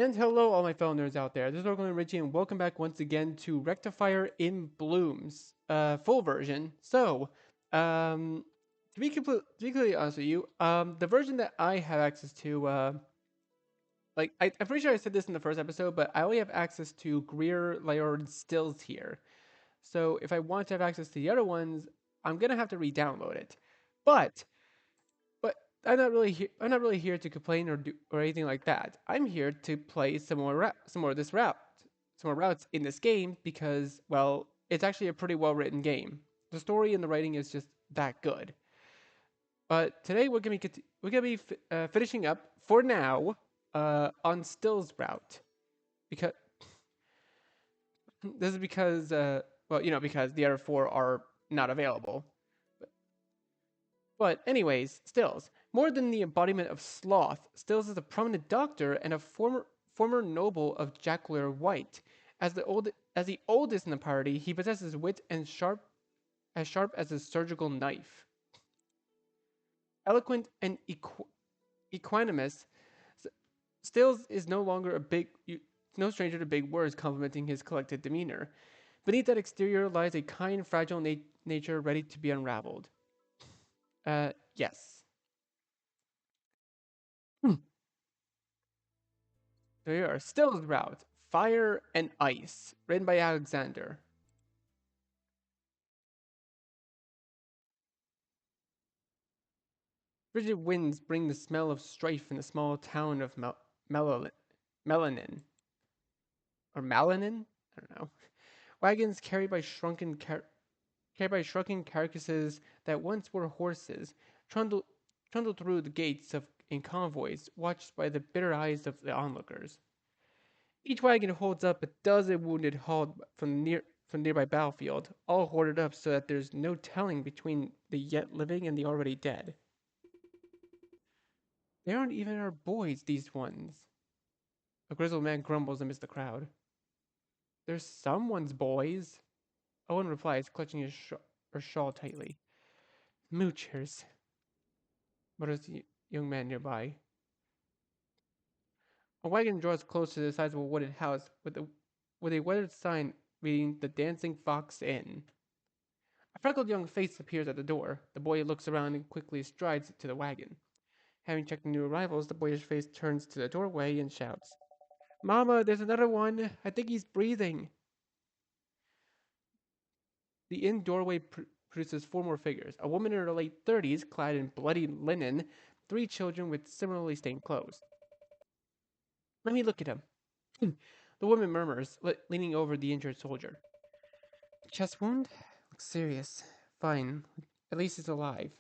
And hello, all my fellow nerds out there. This is Organ Richie, and welcome back once again to Rectifier in Bloom's full version. To be completely honest with you, the version that I have access to, I'm pretty sure I said this in the first episode, but I only have access to Greer, Lyord, Stills here. So if I want to have access to the other ones, I'm gonna have to re-download it. But but I'm not really here to complain or anything like that. I'm here to play some more of this route, some more routes in this game because well, it's actually a pretty well written game. The story and the writing is just that good. But today we're gonna be finishing up for now on Still's route because this is because because the other four are not available. But anyways, Stills, more than the embodiment of sloth, Stills is a prominent doctor and a former noble of Jackler White. As the oldest in the party, he possesses wit and sharp as a surgical knife. Eloquent and equanimous, Stills is no stranger to big words complimenting his collected demeanor. Beneath that exterior lies a kind, fragile nature ready to be unraveled. Yes. Hmm. There you are. Stills route. Fire and Ice. Written by Alexander. Frigid winds bring the smell of strife in the small town of Melanin. Or Malanin? I don't know. Wagons carried by shrunken carcasses that once were horses trundle, trundle through the gates of in convoys watched by the bitter eyes of the onlookers. Each wagon holds up a dozen wounded hauled from nearby battlefield, all hoarded up so that there's no telling between the yet living and the already dead. They aren't even our boys, these ones. A grizzled man grumbles amidst the crowd. They're someone's boys. Owen replies, clutching her shawl tightly. Moochers, mutters the young man nearby. A wagon draws close to the sizable wooden house with a weathered sign reading "The Dancing Fox Inn." A freckled young face appears at the door. The boy looks around and quickly strides to the wagon. Having checked the new arrivals, the boyish face turns to the doorway and shouts, "Mama, there's another one! I think he's breathing!" The inn doorway produces four more figures: a woman in her late 30s, clad in bloody linen, three children with similarly stained clothes. "Let me look at him," the woman murmurs, leaning over the injured soldier. "Chest wound? Looks serious. Fine. At least he's alive."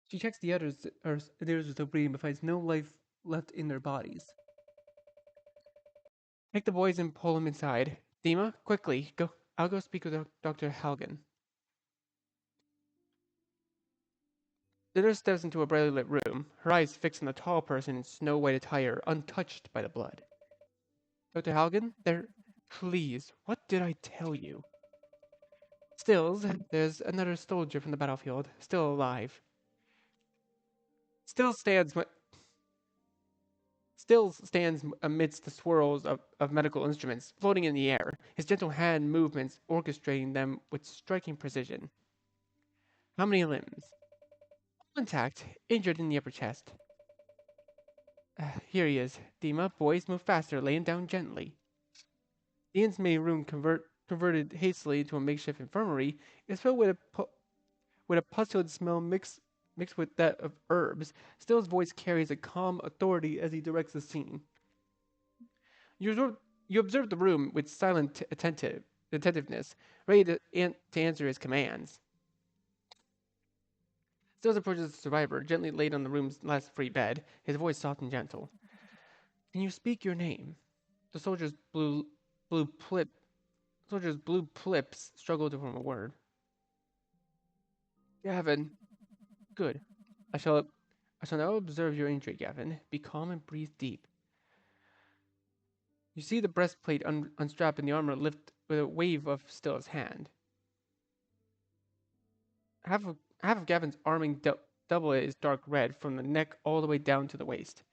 She checks theirs with the breathing but finds no life left in their bodies. Take the boys and pull them inside. Dima, quickly, go. I'll go speak with Dr. Halgan. The nurse steps into a brightly lit room, her eyes fixed on the tall person in snow-white attire, untouched by the blood. Dr. Halgan, there... Please, what did I tell you? Stills, there's another soldier from the battlefield, still alive. Still stands Still stands amidst the swirls of medical instruments floating in the air, his gentle hand movements orchestrating them with striking precision. How many limbs? Intact, injured in the upper chest. Here he is. Dima, boys, move faster, lay him down gently. The inn's main room, converted hastily into a makeshift infirmary, is filled with a pustulent smell mixed with that of herbs. Still's voice carries a calm authority as he directs the scene. You observe the room with silent attentiveness, ready to answer his commands. Stills approaches the survivor, gently laid on the room's last free bed, his voice soft and gentle. Can you speak your name? The blue plip, soldier's blue plips struggled to form a word. Gavin. Good. I shall I shall now observe your injury, Gavin. Be calm and breathe deep. You see the breastplate unstrap and the armor lift with a wave of Stilla's hand. Half of Gavin's arming doublet is dark red from the neck all the way down to the waist.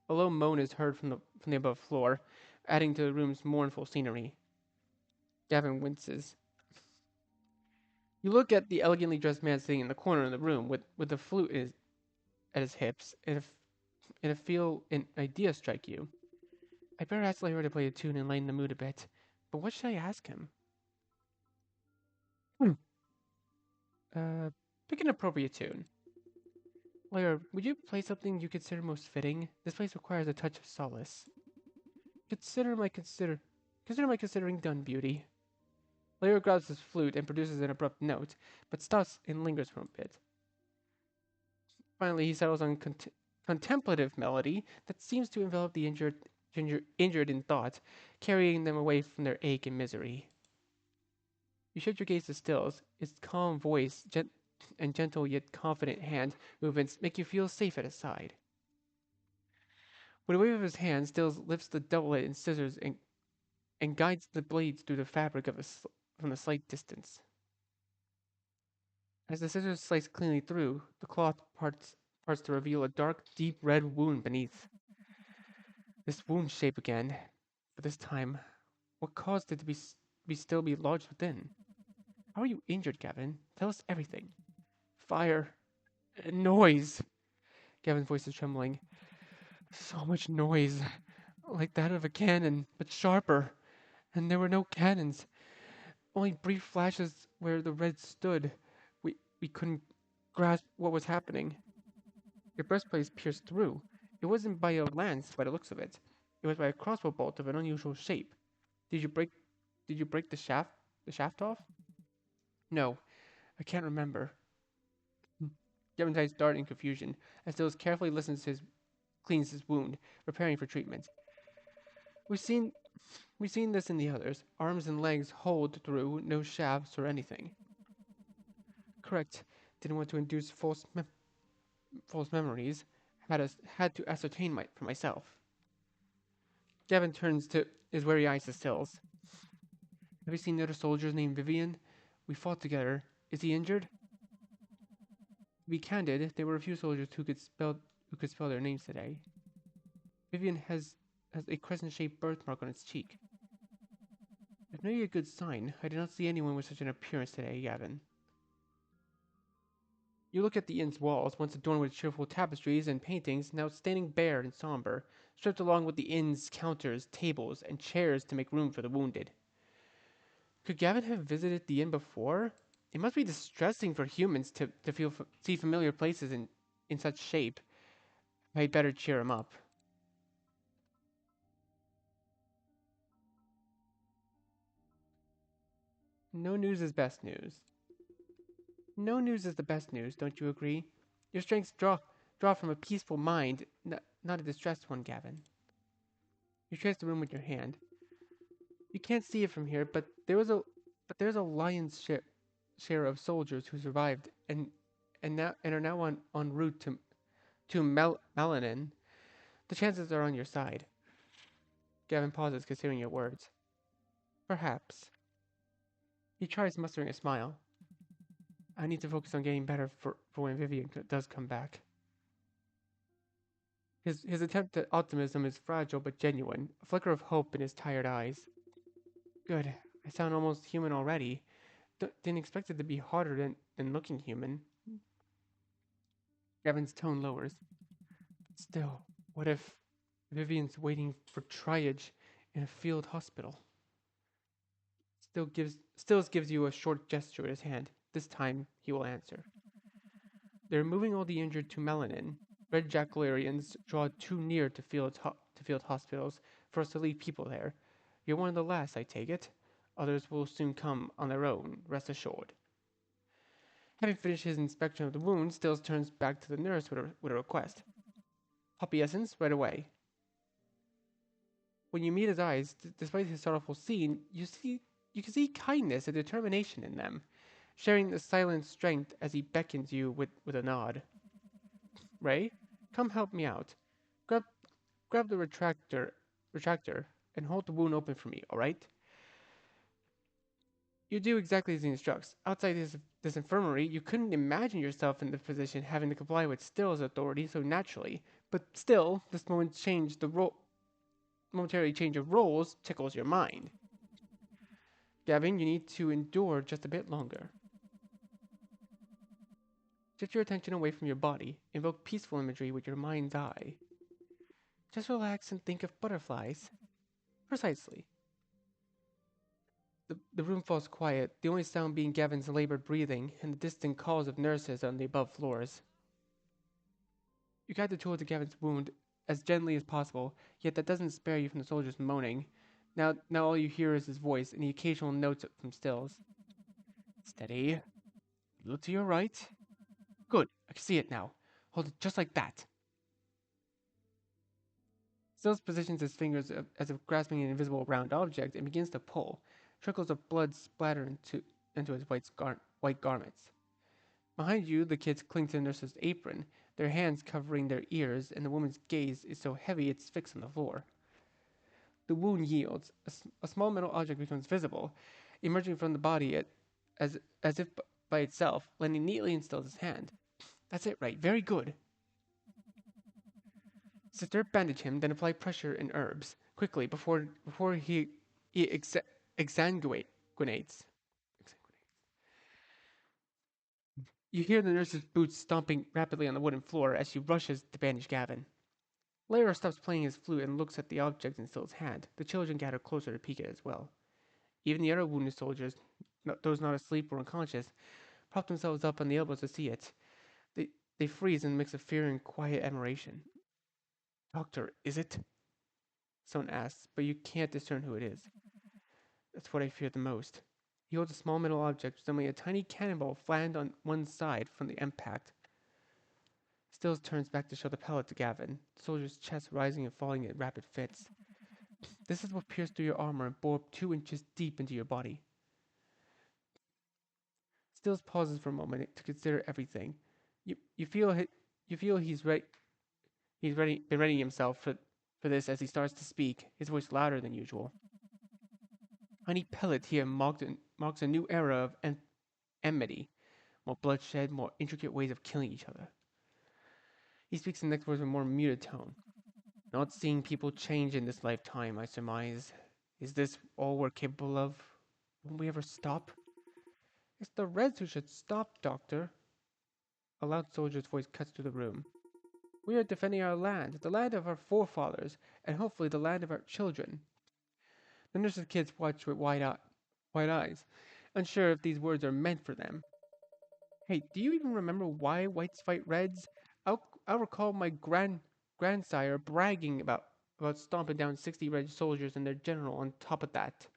A low moan is heard from the above floor, adding to the room's mournful scenery. Gavin winces. You look at the elegantly dressed man sitting in the corner of the room with the flute at his hips, and an idea strike you. I better ask Lyra to play a tune and lighten the mood a bit. But what should I ask him? Hmm. Uh, Pick an appropriate tune. Lyra, would you play something you consider most fitting? This place requires a touch of solace. Consider my consider Consider my considering done, beauty. Lyra grabs his flute and produces an abrupt note, but stops and lingers for a bit. Finally, he settles on contemplative melody that seems to envelop the injured in thought, carrying them away from their ache and misery. You shift your gaze to Stills. His calm voice and gentle yet confident hand movements make you feel safe at his side. With a wave of his hand, Stills lifts the doublet and scissors and guides the blades through the fabric from a slight distance. As the scissors slice cleanly through, the cloth parts to reveal a dark, deep red wound beneath. This wound shape again, but this time, what caused it to still be lodged within? How are you injured, Gavin? Tell us everything. Fire. Noise. Gavin's voice is trembling. So much noise. Like that of a cannon, but sharper. And there were no cannons. Only brief flashes where the red stood. We couldn't grasp what was happening. Your breastplate pierced through. It wasn't by a lance by the looks of it. It was by a crossbow bolt of an unusual shape. Did you break the shaft off? No, I can't remember. Gavin's eyes dart in confusion, as Dills carefully cleans his wound, preparing for treatment. We've seen we've seen this in the others. Arms and legs holed through, no shafts or anything. Correct. Didn't want to induce false memories. Had to ascertain for myself. Gavin turns to his wary eyes to Stills. Have you seen the other soldiers named Vivian? We fought together. Is he injured? To be candid, there were a few soldiers who could spell their names today. Vivian has a crescent-shaped birthmark on its cheek. If maybe a good sign, I did not see anyone with such an appearance today, Gavin. You look at the inn's walls, once adorned with cheerful tapestries and paintings, now standing bare and somber, stripped along with the inn's counters, tables, and chairs to make room for the wounded. Could Gavin have visited the inn before? It must be distressing for humans to see familiar places in such shape. I'd better cheer him up. No news is best news. No news is the best news, don't you agree? Your strengths draw from a peaceful mind, not a distressed one, Gavin. You trace the room with your hand. You can't see it from here, there's a lion's share of soldiers who survived and are now en route to Melanin. The chances are on your side. Gavin pauses, considering your words. Perhaps. He tries mustering a smile. I need to focus on getting better for when Vivian does come back. His attempt at optimism is fragile but genuine, a flicker of hope in his tired eyes. Good. I sound almost human already. Didn't expect it to be harder than looking human. Gavin's tone lowers. Still, what if Vivian's waiting for triage in a field hospital? Stills gives you a short gesture with his hand. This time, he will answer. They're moving all the injured to Melanin. Red Jackalarians draw too near to field hospitals for us to leave people there. You're one of the last, I take it. Others will soon come on their own, rest assured. Having finished his inspection of the wound, Stills turns back to the nurse with a request. Puppy essence, right away. When you meet his eyes, despite his sorrowful scene, you can see kindness and determination in them, sharing the silent strength as he beckons you with a nod. Ray, come help me out. Grab grab the retractor and hold the wound open for me, alright? You do exactly as he instructs. Outside this infirmary, you couldn't imagine yourself in the position having to comply with Still's authority so naturally, But still, this momentary change of roles tickles your mind. Gavin, you need to endure just a bit longer. Shift your attention away from your body. Invoke peaceful imagery with your mind's eye. Just relax and think of butterflies. Precisely. The room falls quiet, the only sound being Gavin's labored breathing and the distant calls of nurses on the above floors. You guide the tool to Gavin's wound as gently as possible, yet that doesn't spare you from the soldier's moaning. Now all you hear is his voice and the occasional notes from Stills. Steady. Look to your right. Good, I can see it now. Hold it just like that. Stills positions his fingers as if grasping an invisible round object and begins to pull. Trickles of blood splatter into his white garments. Behind you, the kids cling to the nurse's apron, their hands covering their ears, and the woman's gaze is so heavy it's fixed on the floor. The wound yields. A small metal object becomes visible, emerging from the body as if by itself, landing neatly in Stills' hand. That's it, right? Very good. Sister, bandage him, then apply pressure and herbs quickly before he exsanguinates. You hear the nurse's boots stomping rapidly on the wooden floor as she rushes to bandage Gavin. Lyra stops playing his flute and looks at the object in Still's hand. The children gather closer to peek at it as well. Even the other wounded soldiers, those not asleep or unconscious, prop themselves up on the elbows to see it. They freeze in a mix of fear and quiet admiration. Doctor, is it? Someone asks, but you can't discern who it is. That's what I fear the most. He holds a small metal object resembling a tiny cannonball flattened on one side from the impact. Stills turns back to show the pellet to Gavin, the soldier's chest rising and falling in rapid fits. This is what pierced through your armor and bored 2 inches deep into your body. Stills pauses for a moment to consider everything. You feel he's been readying himself for this as he starts to speak, his voice louder than usual. Any pellet here marks a new era of enmity, more bloodshed, more intricate ways of killing each other. He speaks the next words with a more muted tone. Not seeing people change in this lifetime, I surmise. Is this all we're capable of? Won't we ever stop? It's the Reds who should stop, Doctor. A loud soldier's voice cuts through the room. We are defending our land, the land of our forefathers, and hopefully the land of our children. The nurse's kids watch with wide eyes, unsure if these words are meant for them. Hey, do you even remember why whites fight reds? I'll recall my grandsire bragging about stomping down 60 red soldiers and their general on top of that.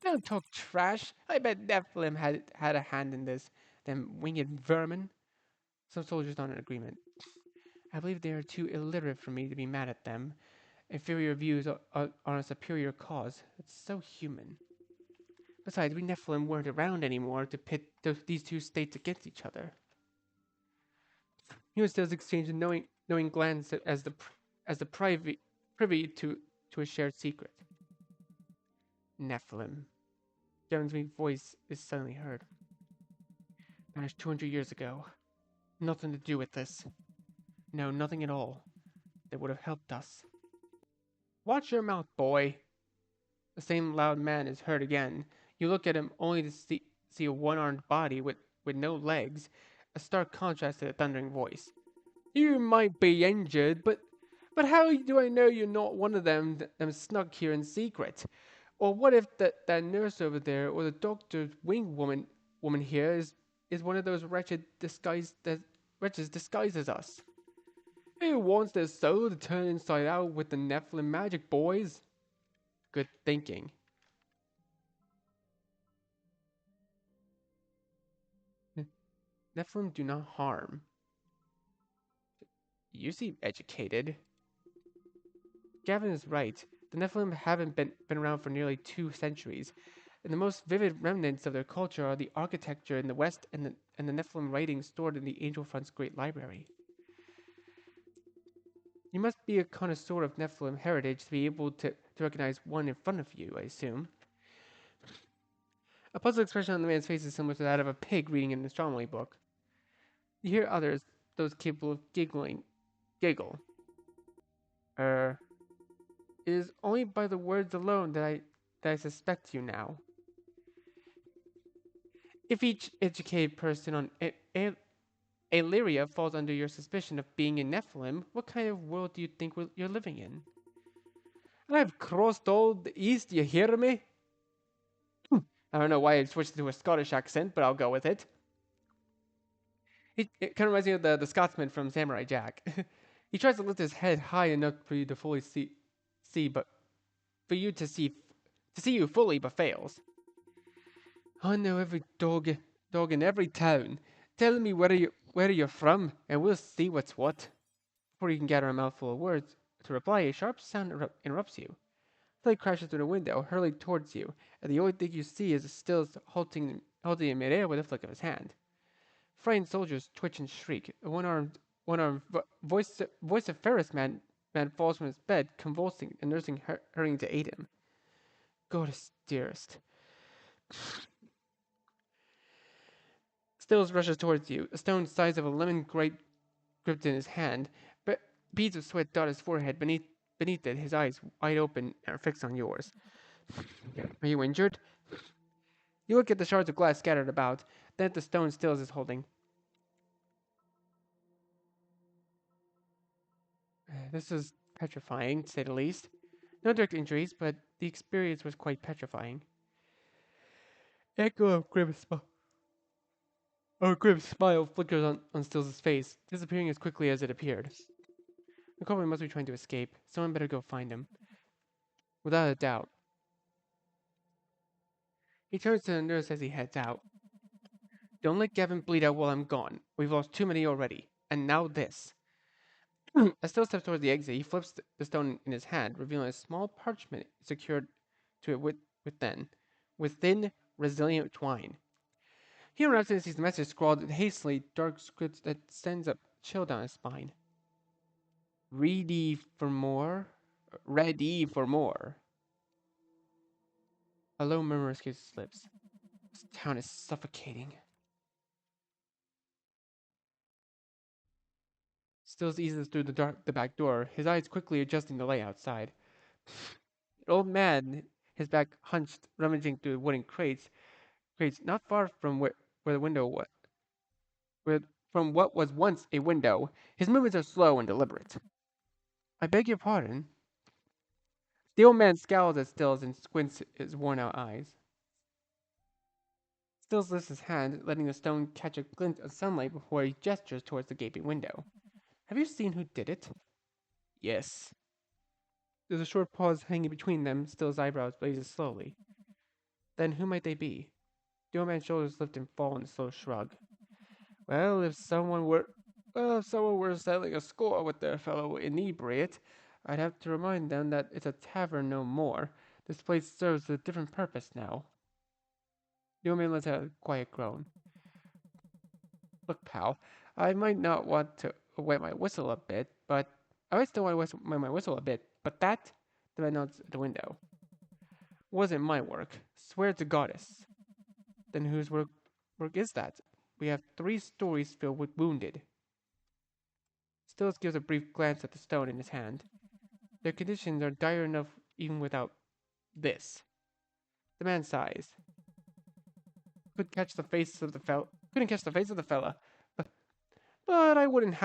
Don't talk trash. I bet Nephilim had a hand in this. Them winged vermin. Some soldiers not in agreement. I believe they are too illiterate for me to be mad at them. Inferior views on a superior cause. It's so human. Besides, we Nephilim weren't around anymore to pit these two states against each other. He was still exchanging knowing glance as the privy to a shared secret. Nephilim. Gavin's weak voice is suddenly heard. Vanished 200 years ago. Nothing to do with this. No, nothing at all. They would have helped us. Watch your mouth, boy. The same loud man is heard again. You look at him only to see a one-armed body with no legs, a stark contrast to the thundering voice. You might be injured, but how do I know you're not one of them snuck here in secret? Or what if that nurse over there, or the doctor's wing woman here is one of those wretches disguised as us? Who wants their soul to turn inside out with the Nephilim magic, boys? Good thinking. Nephilim do not harm. You seem educated. Gavin is right. The Nephilim haven't been around for nearly 2 centuries, and the most vivid remnants of their culture are the architecture in the West and the Nephilim writings stored in the Angel Front's great library. You must be a connoisseur of Nephilim heritage to be able to recognize one in front of you, I assume. A puzzled expression on the man's face is similar to that of a pig reading an astronomy book. You hear others, those capable of giggling Giggle. Er, it is only by the words alone that I suspect you now. If each educated person on Illyria falls under your suspicion of being a Nephilim, what kind of world do you think you're living in? I've crossed all the east, you hear me? I don't know why I switched to a Scottish accent, but I'll go with it. It kind of reminds me of the Scotsman from Samurai Jack. He tries to lift his head high enough for you to fully but for you to see you fully, but fails. I know every dog in every town. Tell me where you're from, and we'll see what's what. Before you can gather a mouthful of words to reply, a sharp sound interrupts you. Light crashes through the window, hurling towards you, and the only thing you see is Stills holding in midair with a flick of his hand. Frightened soldiers twitch and shriek. A one-armed voice of Ferris man falls from his bed, convulsing and nursing, hurrying to aid him. Goddess dearest. Stills rushes towards you, a stone the size of a lemon grape gripped in his hand, but beads of sweat dot his forehead. Beneath it, his eyes wide open are fixed on yours. Are you injured? You look at the shards of glass scattered about, then at the stone Stills is holding. This is petrifying, to say the least. No direct injuries, but the experience was quite petrifying. Echo of grim smile flickers on Stills' face, disappearing as quickly as it appeared. The culprit must be trying to escape. Someone better go find him. Without a doubt. He turns to the nurse as he heads out. Don't let Gavin bleed out while I'm gone. We've lost too many already. And now this. As Still steps towards the exit, he flips the stone in his hand, revealing a small parchment secured to it within resilient twine. He unwraps it and sees the message scrawled in hastily dark script that sends a chill down his spine. Ready for more? Ready for more. A low murmur escapes his lips. This town is suffocating. Stills eases through the back door, his eyes quickly adjusting the lay outside. An old man, his back hunched, rummaging through wooden crates not far from where the window was, where, from what was once a window. His movements are slow and deliberate. I beg your pardon. The old man scowls at Stills and squints his worn-out eyes. Stills lifts his hand, letting the stone catch a glint of sunlight before he gestures towards the gaping window. Have you seen who did it? Yes. There's a short pause hanging between them. Still's eyebrows blazes slowly. Then who might they be? The old man's shoulders lift and fall in a slow shrug. Well, if someone were settling a score with their fellow inebriate, I'd have to remind them that it's a tavern no more. This place serves a different purpose now. The old man lets out a quiet groan. Look, pal, I might not want to wet my whistle a bit, but I might still want to wet my whistle a bit, but that, the man nods at the window, wasn't my work. Swear to goddess. Then whose work is that? We have 3 stories filled with wounded. Stills gives a brief glance at the stone in his hand. Their conditions are dire enough even without this. The man sighs. Couldn't catch the face of the fella, but I wouldn't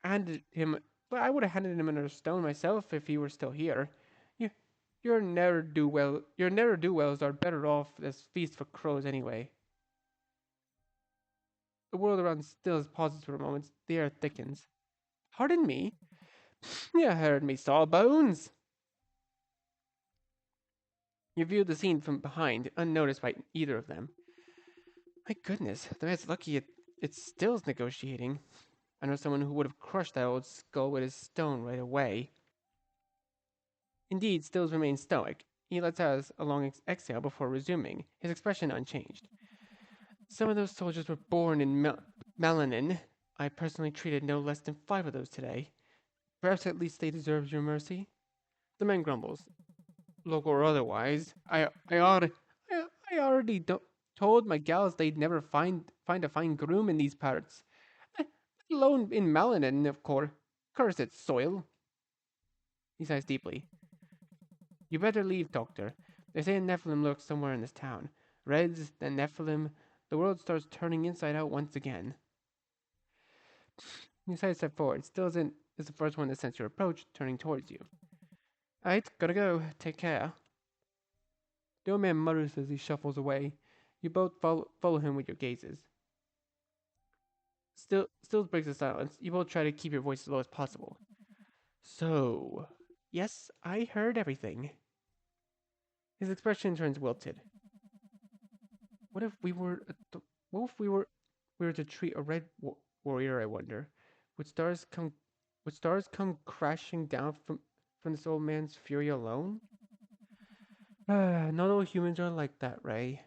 handed him. But I would have handed him another stone myself if he were still here. You, your ne'er do wells are better off as feast for crows anyway. The world around Stills pauses for a moment. The air thickens. Pardon me? You heard me, Sawbones. You view the scene from behind, unnoticed by either of them. My goodness, the man's lucky it's Stills negotiating. I know someone who would have crushed that old skull with his stone right away. Indeed, Stills remains stoic. He lets out a long exhale before resuming, his expression unchanged. Some of those soldiers were born in Melanin. I personally treated no less than 5 of those today. Perhaps at least they deserve your mercy. The man grumbles. Local or otherwise, I already told my gals they'd never find a fine groom in these parts. Let alone in Melanin, of course. Cursed soil! He sighs deeply. You better leave, Doctor. They say a Nephilim lurks somewhere in this town. Reds, then Nephilim. The world starts turning inside out once again. He sighs a step forward, still isn't is the first one to sense your approach, turning towards you. Alright, gotta go. Take care. The old man mutters as he shuffles away. You both follow him with your gazes. Still breaks the silence. You both try to keep your voice as low as possible. So, yes, I heard everything. His expression turns wilted. What if we were? What if we were to treat a red warrior? I wonder. Would stars come? Would stars come crashing down from this old man's fury alone? Not all humans are like that, Ray.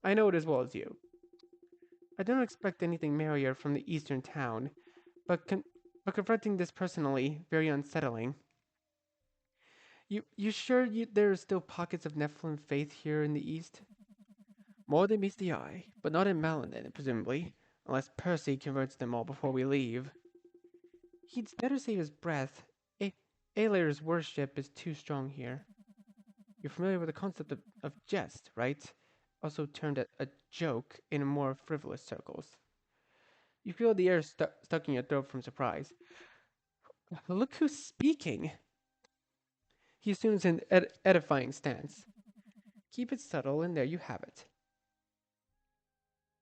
I know it as well as you. I don't expect anything merrier from the eastern town, but confronting this personally, very unsettling. You sure there are still pockets of Nephilim faith here in the east? More than meets the eye, but not in Maladen, presumably, unless Percy converts them all before we leave. He'd better save his breath. Aelir's worship is too strong here. You're familiar with the concept of jest, right? Also termed a joke in more frivolous circles. You feel the air stuck in your throat from surprise. Look who's speaking! He assumes an edifying stance. Keep it subtle, and there you have it.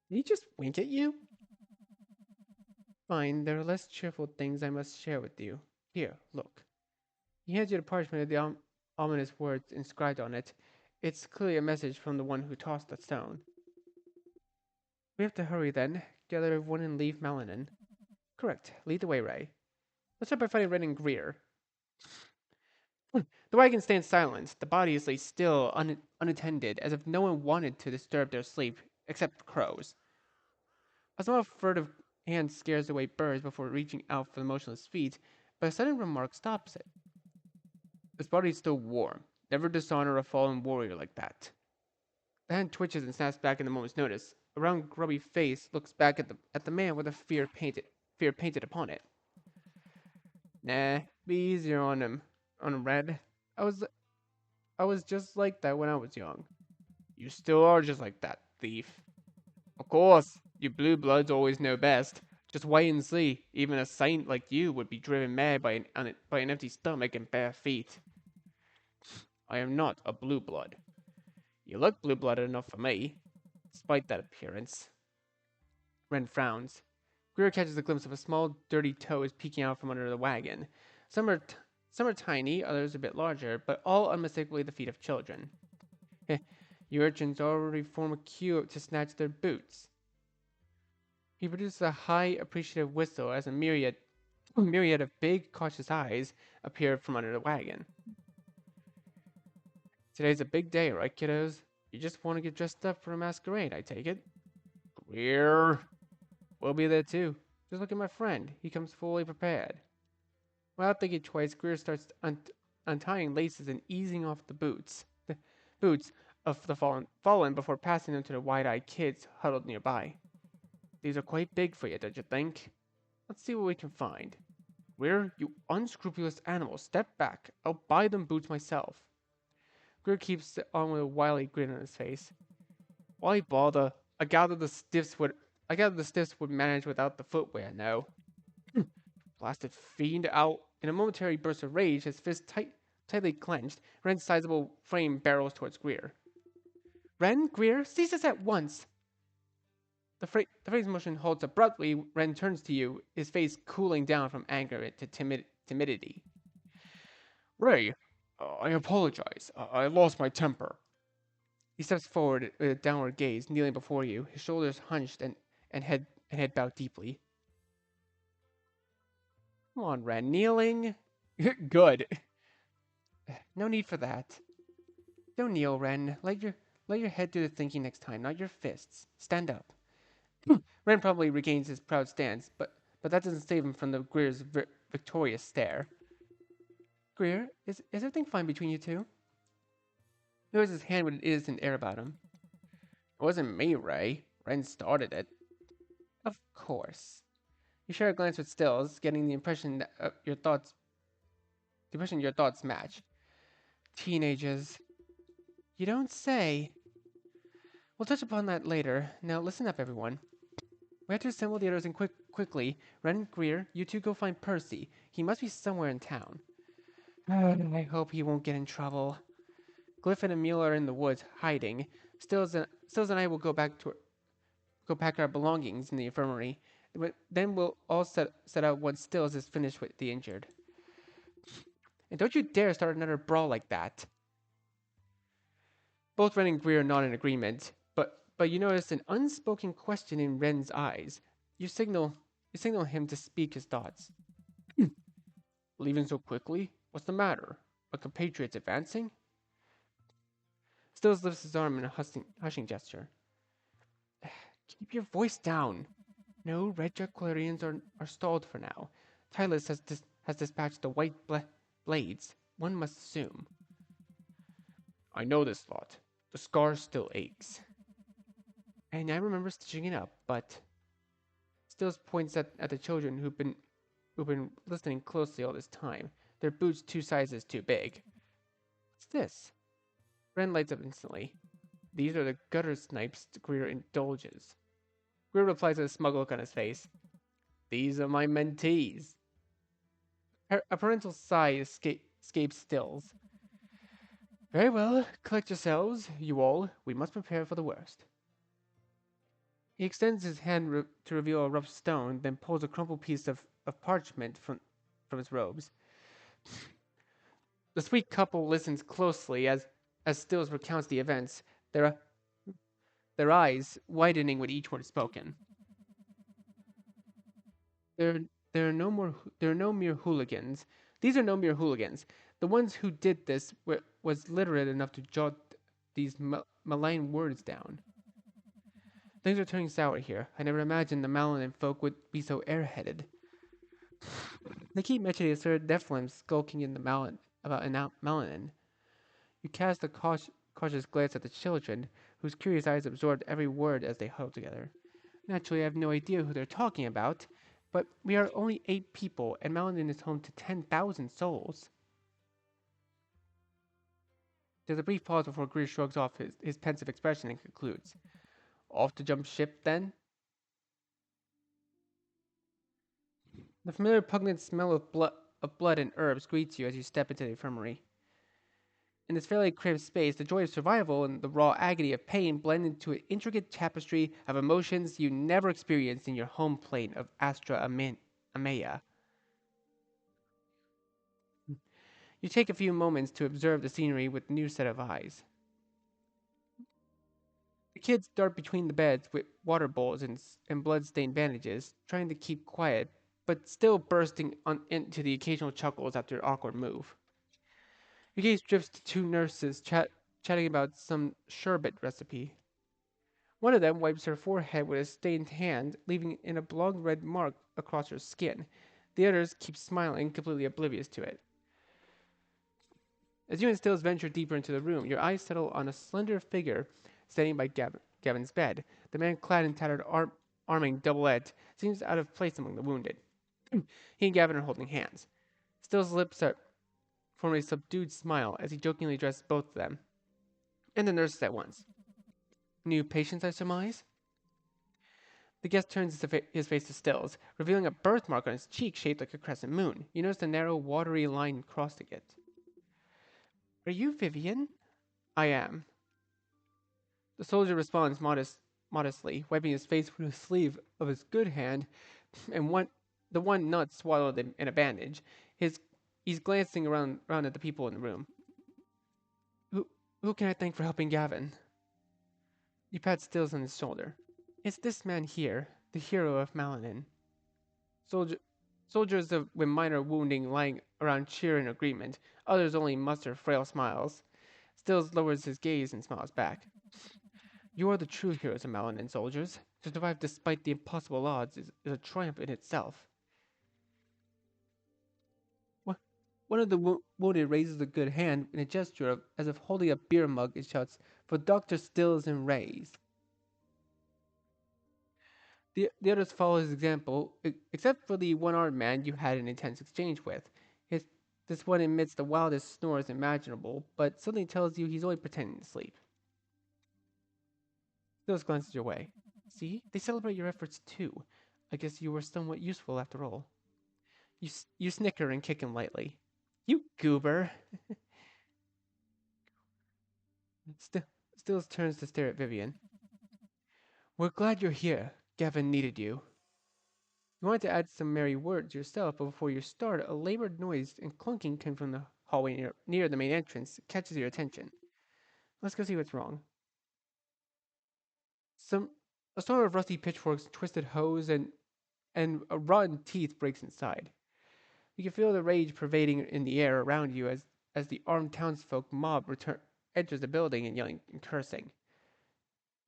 Did he just wink at you? Fine, there are less cheerful things I must share with you. Here, look. He hands you the parchment with the ominous words inscribed on it. It's clearly a message from the one who tossed the stone. We have to hurry then. Gather everyone and leave Malanen. Correct. Lead the way, Ray. Let's start by finding Red and Greer. The wagon stands silent. The bodies lay still, unattended, as if no one wanted to disturb their sleep, except crows. A small furtive hand scares away birds before reaching out for the motionless feet, but a sudden remark stops it. This body's still warm. Never dishonor a fallen warrior like that. The hand twitches and snaps back in a moment's notice. A round, grubby face looks back at the man with a fear painted upon it. Nah, be easier on him, Red. I was just like that when I was young. You still are just like that, thief. Of course, you blue bloods always know best. Just wait and see. Even a saint like you would be driven mad by an empty stomach and bare feet. I am not a blue blood. You look blue-blooded enough for me, despite that appearance. Ren frowns. Greer catches a glimpse of a small, dirty toes peeking out from under the wagon. Some are tiny, others a bit larger, but all unmistakably the feet of children. You urchins already form a queue to snatch their boots. He produces a high, appreciative whistle as a myriad of big, cautious eyes appear from under the wagon. Today's a big day, right, kiddos? You just want to get dressed up for a masquerade, I take it? Greer. We'll be there too. Just look at my friend. He comes fully prepared. Without thinking twice, Greer starts untying laces and easing off the boots of the fallen before passing them to the wide-eyed kids huddled nearby. These are quite big for you, don't you think? Let's see what we can find. Greer, you unscrupulous animal, step back. I'll buy them boots myself. Greer keeps on with a wily grin on his face. Why bother? I gather the stiffs would manage without the footwear, no? Blasted fiend out. In a momentary burst of rage, his fist tightly clenched, Ren's sizable frame barrels towards Greer. Ren, Greer, cease this at once! The phrase motion halts abruptly. Ren turns to you, his face cooling down from anger to timidity. Ray, I apologize. I lost my temper. He steps forward with a downward gaze, kneeling before you, his shoulders hunched and head bowed deeply. Come on, Ren, kneeling? Good. No need for that. Don't kneel, Ren. Let your head do the thinking next time, not your fists. Stand up. Ren probably regains his proud stance, but that doesn't save him from the Greer's victorious stare. Greer, is everything fine between you two? He raised his hand with an innocent air about him. It wasn't me, Ray. Ren started it. Of course. You share a glance with Stills, getting the impression that your thoughts match. Teenagers. You don't say. We'll touch upon that later. Now listen up, everyone. We have to assemble the others and quickly. Ren, Greer, you two go find Percy. He must be somewhere in town. I hope he won't get in trouble. Glyph and Emil are in the woods, hiding. Stills and I will go pack our belongings in the infirmary. Then we'll all set out once Stills is finished with the injured. And don't you dare start another brawl like that. Both Ren and Greer nod in agreement, but you notice an unspoken question in Ren's eyes. You signal him to speak his thoughts. Leaving so quickly? What's the matter? A compatriot's advancing? Stills lifts his arm in a hushing gesture. Keep your voice down. No, Red Jet Clarions are stalled for now. Tylus has dispatched the white blades. One must assume. I know this lot. The scar still aches. And I remember stitching it up, but Stills points at the children who've been listening closely all this time. Their boots 2 sizes too big. What's this? Ren lights up instantly. These are the gutter snipes Greer indulges. Greer replies with a smug look on his face. These are my mentees. A parental sigh escapes Stills. Very well, collect yourselves, you all. We must prepare for the worst. He extends his hand to reveal a rough stone, then pulls a crumpled piece of parchment from his robes. The sweet couple listens closely as Stills recounts the events, their, their eyes widening with each word spoken. There, there are no mere hooligans. These are no mere hooligans. The ones who did this was literate enough to jot these malign words down. Things are turning sour here. I never imagined the Malanan folk would be so airheaded. They keep mentioning a certain Nephilim skulking in the Malanan. You cast a cautious glance at the children, whose curious eyes absorbed every word as they huddled together. Naturally, I have no idea who they're talking about, but we are only 8 people, and Malanan is home to 10,000 souls. There's a brief pause before Greer shrugs off his pensive expression and concludes. Off to jump ship, then? The familiar pungent smell of blood and herbs greets you as you step into the infirmary. In this fairly cramped space, the joy of survival and the raw agony of pain blend into an intricate tapestry of emotions you never experienced in your home plane of Astra Amaya. You take a few moments to observe the scenery with a new set of eyes. The kids dart between the beds with water bowls and blood-stained bandages, trying to keep quiet, but still bursting into the occasional chuckles after an awkward move. Your gaze drifts to 2 nurses chatting about some sherbet recipe. One of them wipes her forehead with a stained hand, leaving an oblong red mark across her skin. The others keep smiling, completely oblivious to it. As you and Stills venture deeper into the room, your eyes settle on a slender figure standing by Gavin's bed. The man clad in tattered arming double-edged seems out of place among the wounded. He and Gavin are holding hands. Stills' lips form a subdued smile as he jokingly addresses both of them, and the nurses at once. New patients, I surmise? The guest turns his face to Stills, revealing a birthmark on his cheek shaped like a crescent moon. You notice a narrow, watery line crossing it. Are you Vivian? I am. The soldier responds modestly, wiping his face with the sleeve of his good hand, and the one not swallowed in a bandage. He's glancing around at the people in the room. Who can I thank for helping Gavin? He pats Stills on his shoulder. It's this man here, the hero of Malanan. Soldiers with minor wounding lying around cheer in agreement. Others only muster frail smiles. Stills lowers his gaze and smiles back. You are the true heroes of Malanan, soldiers. To survive despite the impossible odds is a triumph in itself. One of the wounded raises a good hand in a gesture as if holding a beer mug and shouts, For Dr. Stills and Rays. The others follow his example, except for the one-armed man you had an intense exchange with. His, this one emits the wildest snores imaginable, but something tells you he's only pretending to sleep. Stills glances your way. See, they celebrate your efforts too. I guess you were somewhat useful after all. You snicker and kick him lightly. You goober. Still, Stills turns to stare at Vivian. We're glad you're here. Gavin needed you. You wanted to add some merry words yourself, but before you start, a labored noise and clunking came from the hallway near the main entrance. It catches your attention. Let's go see what's wrong. Some A storm of rusty pitchforks, twisted hose, and rotten teeth breaks inside. You can feel the rage pervading in the air around you as the armed townsfolk mob enters the building and yelling and cursing.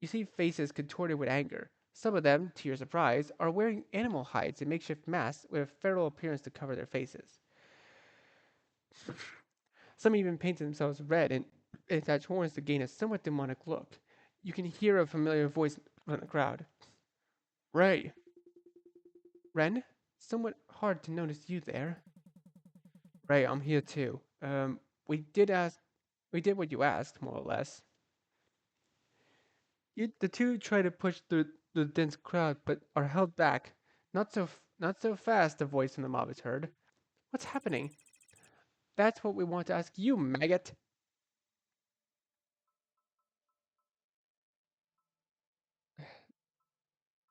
You see faces contorted with anger. Some of them, to your surprise, are wearing animal hides and makeshift masks with a feral appearance to cover their faces. Some even paint themselves red and attach horns to gain a somewhat demonic look. You can hear a familiar voice from the crowd. Ray. Ren? Somewhat hard to notice you there. Ray, I'm here too. We did ask, we did what you asked, more or less. The two try to push through the dense crowd, but are held back. Not so fast. A voice from the mob is heard. What's happening? That's what we want to ask you, maggot.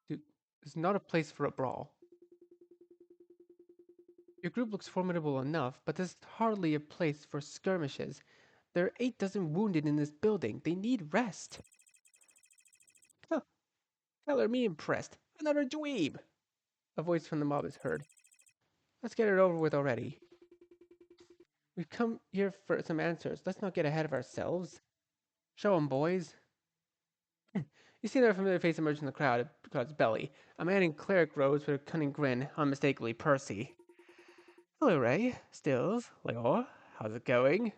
Dude, it's not a place for a brawl. Your group looks formidable enough, but this is hardly a place for skirmishes. There are 8 dozen wounded in this building. They need rest. Huh, color me impressed. Another dweeb. A voice from the mob is heard. Let's get it over with already. We've come here for some answers. Let's not get ahead of ourselves. Show 'em, boys. You see their familiar face emerge from the crowd's belly. A man in cleric robes with a cunning grin, unmistakably Percy. Hello, Ray. Stills. Leo. How's it going?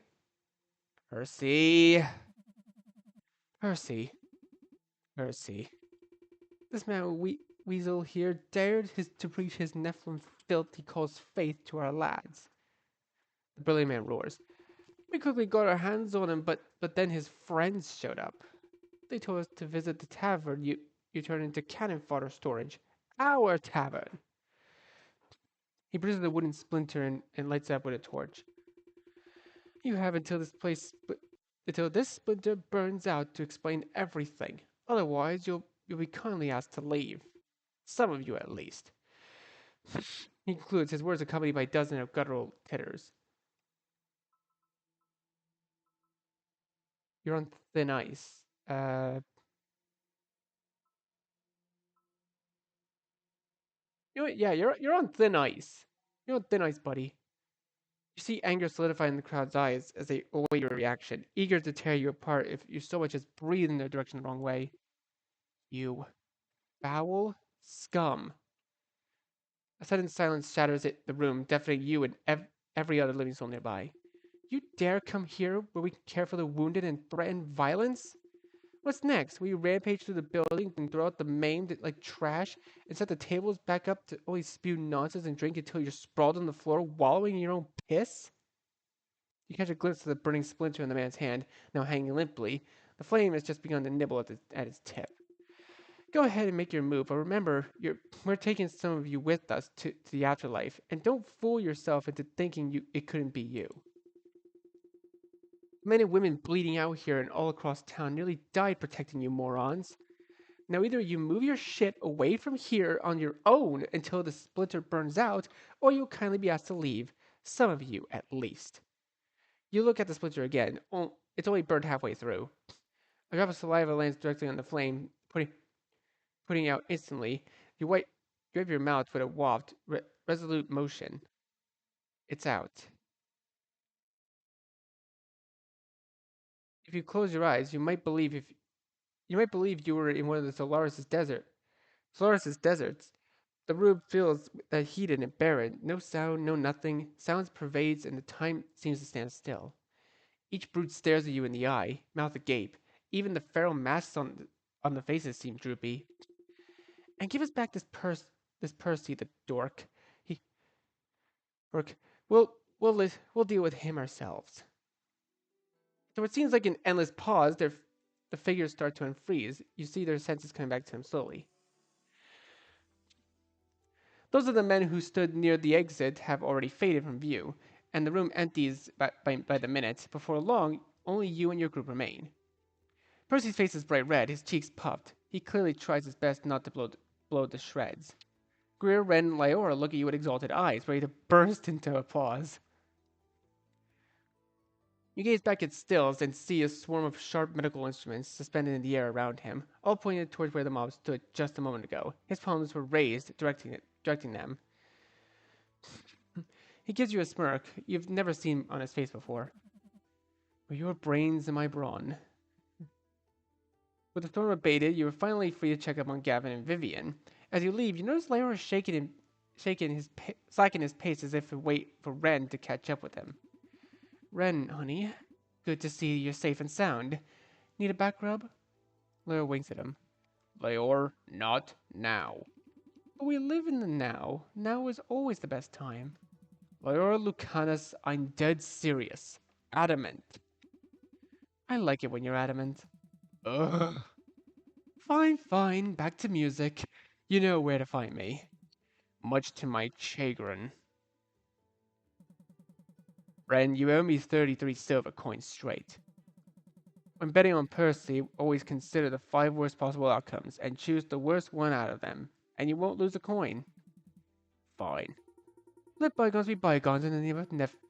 Percy. Percy. Percy. This man Weasel here dared to preach his Nephilim filth he calls faith to our lads. The brilliant man roars. We quickly got our hands on him, but then his friends showed up. They told us to visit the tavern you turned into cannon fodder storage. Our tavern. He produces a wooden splinter and lights it up with a torch. You have until this splinter burns out to explain everything. Otherwise, you'll be kindly asked to leave. Some of you, at least. He concludes, his words accompanied by a dozen of guttural titters. You're on thin ice. You know what? Yeah, you're on thin ice. You're on thin ice, buddy. You see anger solidify in the crowd's eyes as they await your reaction, eager to tear you apart if you so much as breathe in their direction the wrong way. You foul scum. A sudden silence shatters the room, deafening you and every other living soul nearby. You dare come here where we care for the wounded and threaten violence? What's next? Will you rampage through the building and throw out the maimed like trash and set the tables back up to only spew nonsense and drink until you're sprawled on the floor, wallowing in your own piss? You catch a glimpse of the burning splinter in the man's hand, now hanging limply. The flame has just begun to nibble at its tip. Go ahead and make your move, but remember, we're taking some of you with us to the afterlife, and don't fool yourself into thinking it couldn't be you. Men and women bleeding out here and all across town nearly died protecting you morons. Now either you move your shit away from here on your own until the splinter burns out, or you'll kindly be asked to leave. Some of you, at least. You look at the splinter again. It's only burned halfway through. A drop of saliva lands directly on the flame, putting out instantly. You wipe your mouth with a resolute motion. It's out. If you close your eyes, you might believe you were in one of the Solaris's deserts. The room feels heated and barren. No sound, no nothing. Silence pervades, and the time seems to stand still. Each brute stares at you in the eye, mouth agape. Even the feral masks on the faces seem droopy. And give us back this Percy, the dork. He, dork. We'll deal with him ourselves. So it seems like an endless pause. The figures start to unfreeze. You see their senses coming back to them slowly. Those of the men who stood near the exit have already faded from view, and the room empties by the minute. Before long, only you and your group remain. Percy's face is bright red, his cheeks puffed. He clearly tries his best not to blow to shreds. Greer, Ren, and Lyora look at you with exalted eyes, ready to burst into applause. You gaze back at Stills and see a swarm of sharp medical instruments suspended in the air around him, all pointed towards where the mob stood just a moment ago. His palms were raised, directing them. He gives you a smirk you've never seen on his face before. For your brains in my brawn. With the storm abated, you are finally free to check up on Gavin and Vivian. As you leave, you notice Lyra is slacking his pace as if to wait for Ren to catch up with him. Ren, honey, good to see you're safe and sound. Need a back rub? Lyra winks at him. Leor, not now. But we live in the now. Now is always the best time. Leor Lucanus, I'm dead serious. Adamant. I like it when you're adamant. Ugh. Fine, fine, back to music. You know where to find me. Much to my chagrin. Ren, you owe me 33 silver coins straight. When betting on Percy, always consider the 5 worst possible outcomes and choose the worst one out of them, and you won't lose a coin. Fine. Let bygones be bygones in the name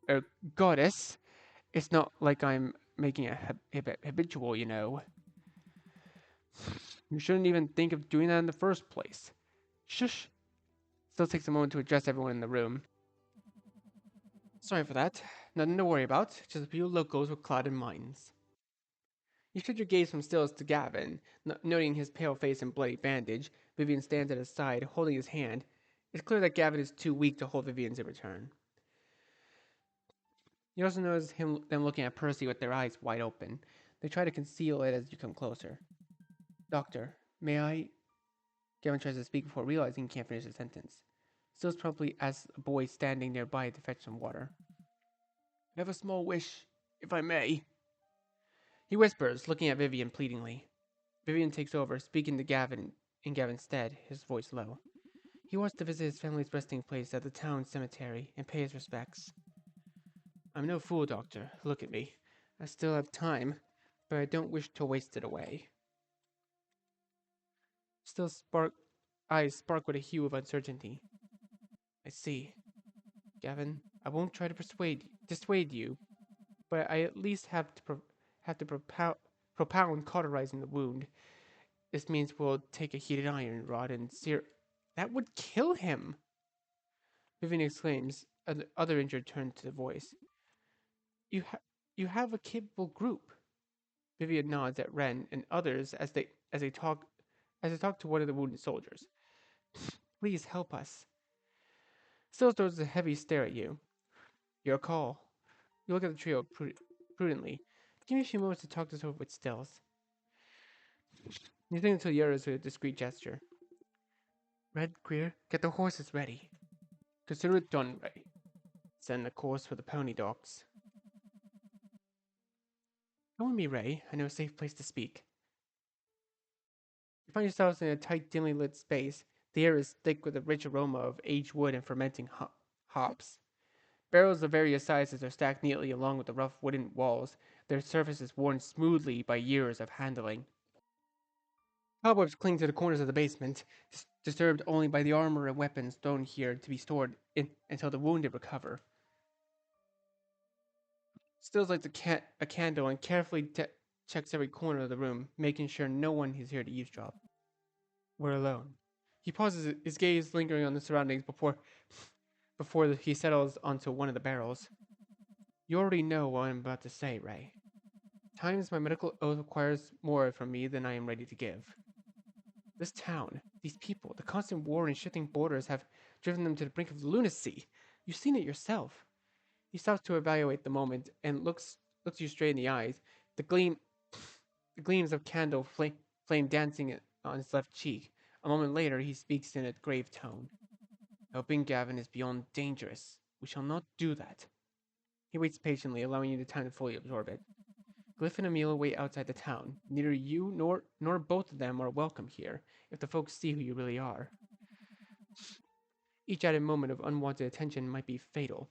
of goddess. It's not like I'm making it habitual, you know. You shouldn't even think of doing that in the first place. Shush. Still takes a moment to address everyone in the room. Sorry for that. Nothing to worry about. Just a few locals with clouded minds. You shift your gaze from Stills to Gavin, noting his pale face and bloody bandage. Vivian stands at his side, holding his hand. It's clear that Gavin is too weak to hold Vivian's in return. You also notice them looking at Percy with their eyes wide open. They try to conceal it as you come closer. Doctor, may I? Gavin tries to speak before realizing he can't finish the sentence. Stills promptly asks a boy standing nearby to fetch some water. I have a small wish, if I may. He whispers, looking at Vivian pleadingly. Vivian takes over, speaking to Gavin in Gavin's stead, his voice low. He wants to visit his family's resting place at the town cemetery and pay his respects. I'm no fool, Doctor. Look at me. I still have time, but I don't wish to waste it away. Eyes spark with a hue of uncertainty. I see. Gavin, I won't try to dissuade you, but I at least have to propound cauterizing the wound. This means we'll take a heated iron rod and sear. That would kill him! Vivian exclaims. Other injured turn to the voice. You have a capable group. Vivian nods at Ren and others as they talk to one of the wounded soldiers. Please help us. Still throws a heavy stare at you. Your call. You look at the trio prudently. Give me a few moments to talk this over with Stills. You think to the others with a discreet gesture. Red, Greer, get the horses ready. Consider it done, Ray. Send the course for the pony dogs. Come with me, Ray. I know a safe place to speak. You find yourselves in a tight, dimly lit space. The air is thick with a rich aroma of aged wood and fermenting hops. Barrels of various sizes are stacked neatly along with the rough wooden walls, their surfaces worn smoothly by years of handling. Cobwebs cling to the corners of the basement, disturbed only by the armor and weapons thrown here to be stored until the wounded recover. Stills lights a candle and carefully checks every corner of the room, making sure no one is here to eavesdrop. We're alone. He pauses, his gaze lingering on the surroundings before he settles onto one of the barrels. You already know what I'm about to say, Ray. Times my medical oath requires more from me than I am ready to give. This town, these people, the constant war and shifting borders have driven them to the brink of lunacy. You've seen it yourself. He stops to evaluate the moment and looks you straight in the eyes, the gleams of candle flame dancing on his left cheek, A moment later, he speaks in a grave tone. Helping Gavin is beyond dangerous. We shall not do that. He waits patiently, allowing you the time to fully absorb it. Glyph and Emil wait outside the town. Neither you nor both of them are welcome here, if the folks see who you really are. Each added moment of unwanted attention might be fatal.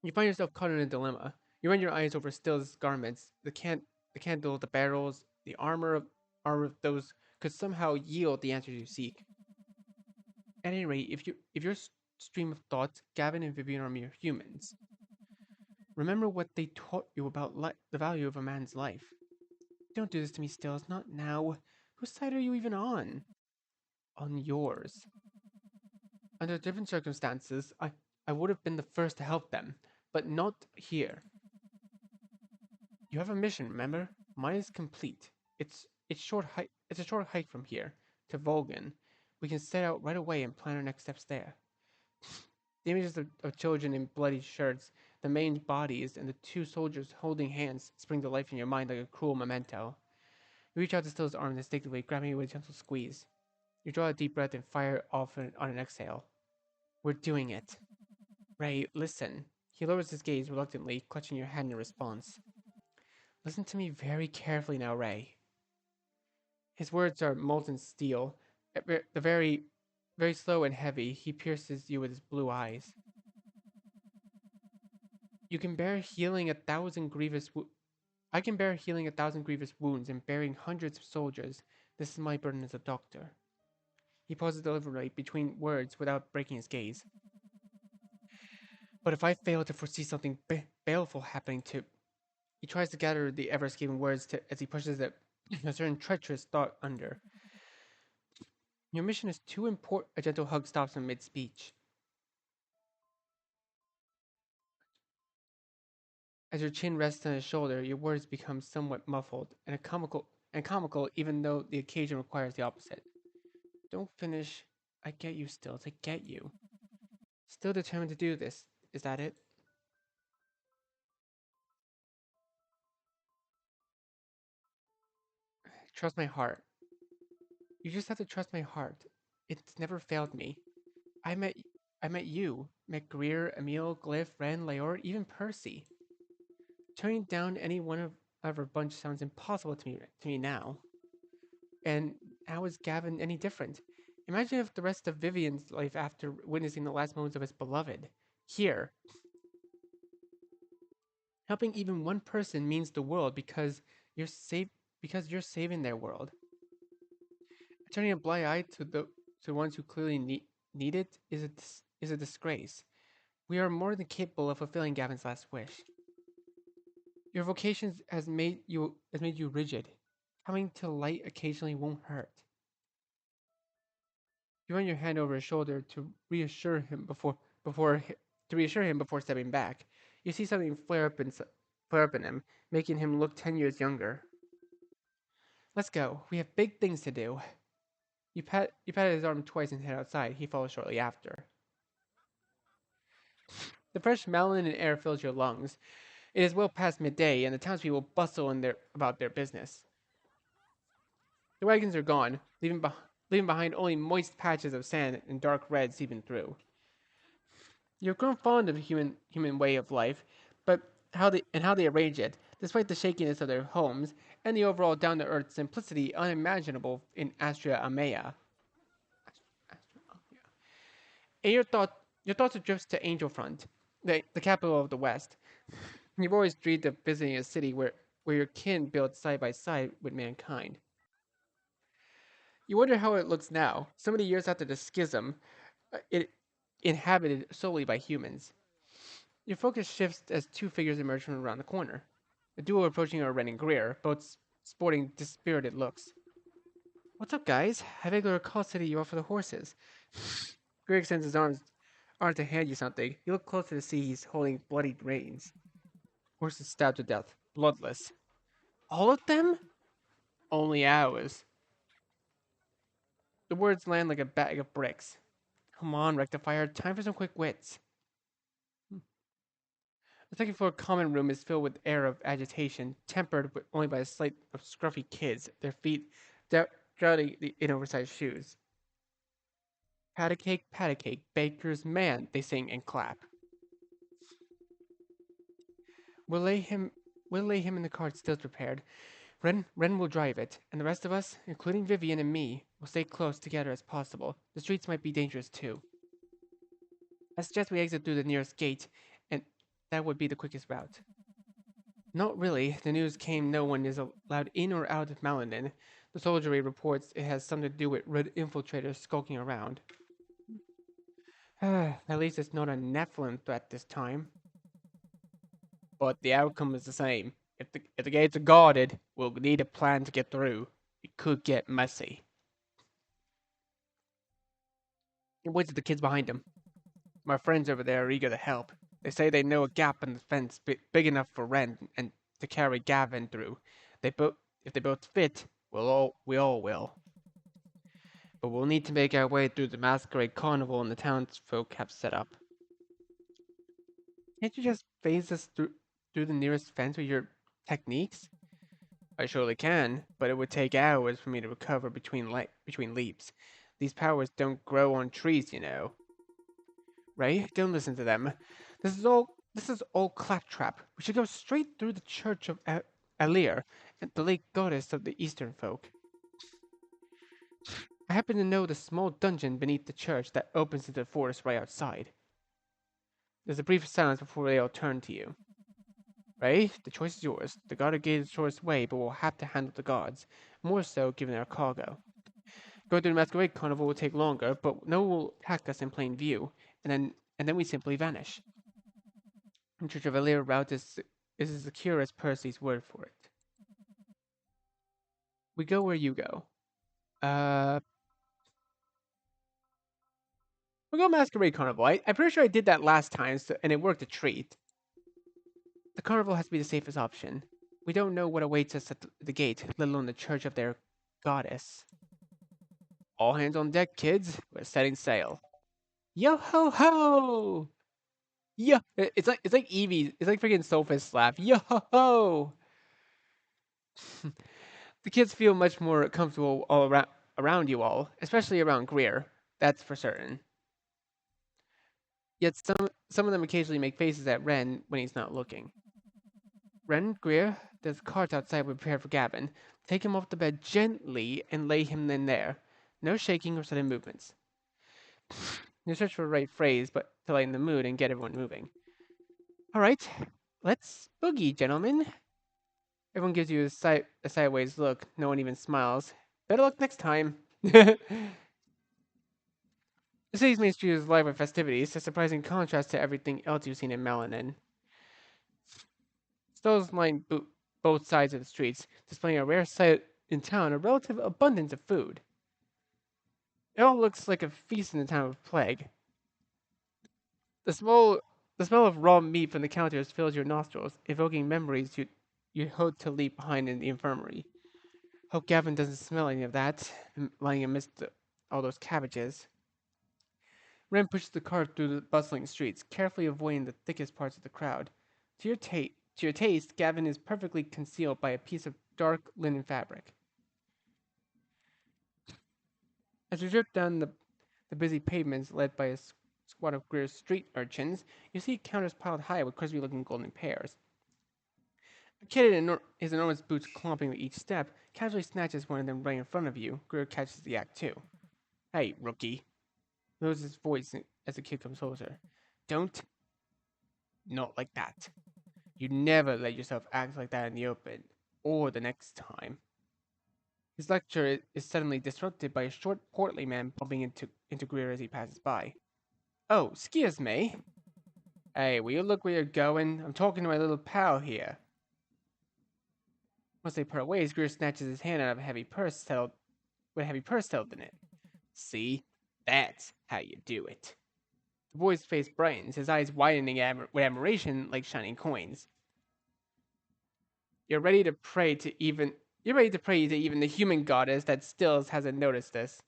You find yourself caught in a dilemma. You run your eyes over Still's garments. The candle, the barrels, the armor of those could somehow yield the answers you seek. At any rate, if your stream of thoughts, Gavin and Vivian are mere humans. Remember what they taught you about the value of a man's life. Don't do this to me, Stills. Not now. Whose side are you even on? On yours. Under different circumstances, I would have been the first to help them, but not here. You have a mission, remember? Mine is complete. It's a short hike from here to Volgan. We can set out right away and plan our next steps there. The images of children in bloody shirts, the maimed bodies, and the two soldiers holding hands spring to life in your mind like a cruel memento. You reach out to Still's arm instinctively, grabbing it with a gentle squeeze. You draw a deep breath and fire off on an exhale. We're doing it. Ray, listen. He lowers his gaze reluctantly, clutching your hand in response. Listen to me very carefully now, Ray. His words are molten steel. The very slow and heavy, he pierces you with his blue eyes. You can bear healing a thousand grievous I can bear healing a thousand grievous wounds and burying hundreds of soldiers. This is my burden as a doctor. He pauses deliberately between words without breaking his gaze. But if I fail to foresee something baleful happening to... He tries to gather the ever-escaping words as he pushes a certain treacherous thought under. Your mission is too important. A gentle hug stops him mid-speech. As your chin rests on his shoulder, your words become somewhat muffled and comical even though the occasion requires the opposite. Don't finish. I get you, Stills. I get you. Still determined to do this. Is that it? Trust my heart. You just have to trust my heart. It's never failed me. I met I met you, met Greer, Emil, Glyph, Ren, Leor, even Percy. Turning down any one of our bunch sounds impossible to me now. And how is Gavin any different? Imagine if the rest of Vivian's life after witnessing the last moments of his beloved. Here, helping even one person means the world because you're saving their world. Turning a blind eye to the ones who clearly need it is a disgrace. We are more than capable of fulfilling Gavin's last wish. Your vocation has made you rigid. Coming to light occasionally won't hurt. You run your hand over his shoulder to reassure him before stepping back. You see something flare up in him, making him look 10 years younger. Let's go. We have big things to do. You pat his arm twice and head outside. He follows shortly after. The fresh melon and air fills your lungs. It is well past midday, and the townspeople bustle about their business. The wagons are gone, leaving behind only moist patches of sand and dark red seeping through. You've grown fond of the human way of life, but how they arrange it, despite the shakiness of their homes and the overall down to earth simplicity unimaginable in Astria Amaya. And your thoughts drift to Angelfront, the capital of the West. You've always dreamed of visiting a city where your kin built side by side with mankind. You wonder how it looks now, so many years after the schism, it inhabited solely by humans. Your focus shifts as two figures emerge from around the corner. The duo approaching are Ren and Greer, both sporting dispirited looks. What's up, guys? I vaguely recall setting you up for the horses. Greer extends his arm to hand you something. You look closer to see he's holding bloodied reins. Horses stabbed to death, bloodless. All of them? Only ours. The words land like a bag of bricks. Come on, Rectifier, time for some quick wits. The second floor common room is filled with air of agitation, tempered only by a sight of scruffy kids, their feet in oversized shoes. Pat a cake, baker's man, they sing and clap. We'll lay him we'll lay him in the cart still prepared. Ren will drive it, and the rest of us, including Vivian and me, will stay close together as possible. The streets might be dangerous too. I suggest we exit through the nearest gate, and that would be the quickest route. Not really. The news came no one is allowed in or out of Malandin. The soldiery reports it has something to do with red infiltrators skulking around. At least it's not a Nephilim threat this time. But the outcome is the same. If the gates are guarded, we'll need a plan to get through. It could get messy. He points at the kids behind him. My friends over there are eager to help. They say they know a gap in the fence big enough for Ren and to carry Gavin through. They both, if they both fit, we all will. But we'll need to make our way through the masquerade carnival and the townsfolk have set up. Can't you just phase us through the nearest fence with your techniques? I surely can, but it would take hours for me to recover between leaps. These powers don't grow on trees, you know. Ray, don't listen to them. This is all claptrap. We should go straight through the church of Alir, the late goddess of the Eastern folk. I happen to know the small dungeon beneath the church that opens into the forest right outside. There's a brief silence before they all turn to you. Ray, the choice is yours. The guard gave the shortest way, but we'll have to handle the guards. More so, given our cargo. Going through the masquerade carnival will take longer, but no one will attack us in plain view, and then we simply vanish. The Church of Alir route is as secure as Percy's word for it. We go where you go. We'll go Masquerade Carnival. I'm pretty sure I did that last time, and it worked a treat. The carnival has to be the safest option. We don't know what awaits us at the gate, let alone the church of their goddess. All hands on deck, kids. We're setting sail. Yo ho ho! Yeah, it's like Eevee. It's like freaking Sophist laugh. Yo ho ho! The kids feel much more comfortable all around you all, especially around Greer. That's for certain. Yet some of them occasionally make faces at Ren when he's not looking. Ren, Greer, there's carts outside we prepared for Gavin. Take him off the bed gently and lay him in there. No shaking or sudden movements. You search for the right phrase, but to lighten the mood and get everyone moving. All right, let's boogie, gentlemen. Everyone gives you a sideways look. No one even smiles. Better luck next time. The city's main street is alive with festivities, a surprising contrast to everything else you've seen in Melanin. Stalls line both sides of the streets, displaying a rare sight in town, a relative abundance of food. It all looks like a feast in the time of plague. The smell of raw meat from the counters fills your nostrils, evoking memories you hope to leave behind in the infirmary. Hope Gavin doesn't smell any of that, lying amidst all those cabbages. Ren pushes the cart through the bustling streets, carefully avoiding the thickest parts of the crowd. To your taste, Gavin is perfectly concealed by a piece of dark linen fabric. As you drift down the busy pavements led by a squad of Greer's street urchins, you see counters piled high with crispy-looking golden pears. A kid in his enormous boots clomping with each step casually snatches one of them right in front of you. Greer catches the act too. Hey, rookie. Lowers his voice as the kid comes closer. Don't. Not like that. You never let yourself act like that in the open, or the next time. His lecture is suddenly disrupted by a short, portly man bumping into Greer as he passes by. Oh, excuse me. Hey, will you look where you're going? I'm talking to my little pal here. Once they part ways, Greer snatches his hand out of a heavy purse held in it. See? That's how you do it. The boy's face brightens, his eyes widening with admiration like shining coins. You're ready to pray to even the human goddess that still hasn't noticed this.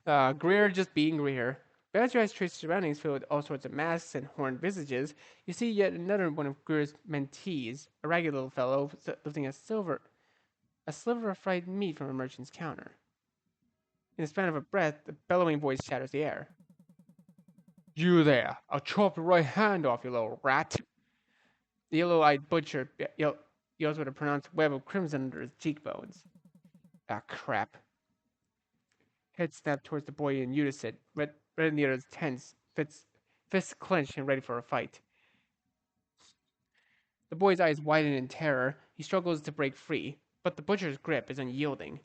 Greer just being Greer. But as your eyes trace surroundings filled with all sorts of masks and horned visages, you see yet another one of Greer's mentees, a ragged little fellow lifting a silver a sliver of fried meat from a merchant's counter. In the span of a breath, the bellowing voice shatters the air. You there! I'll chop your right hand off, you little rat! The yellow-eyed butcher yells with a pronounced web of crimson under his cheekbones. Ah, crap. Head snapped towards the boy in unison, red in the other's tense, fists clenched and ready for a fight. The boy's eyes widen in terror. He struggles to break free, but the butcher's grip is unyielding.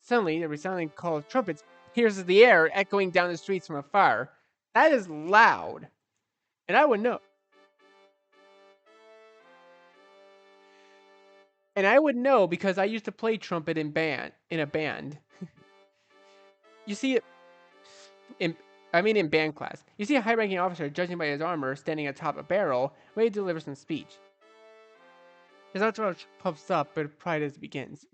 Suddenly, the resounding call of trumpets pierces the air, echoing down the streets from afar. That is loud, and I would know. And I would know because I used to play trumpet in a band. You see it in band class. You see a high-ranking officer, judging by his armor, standing atop a barrel, ready to deliver some speech. His entourage puffs up with pride as he begins.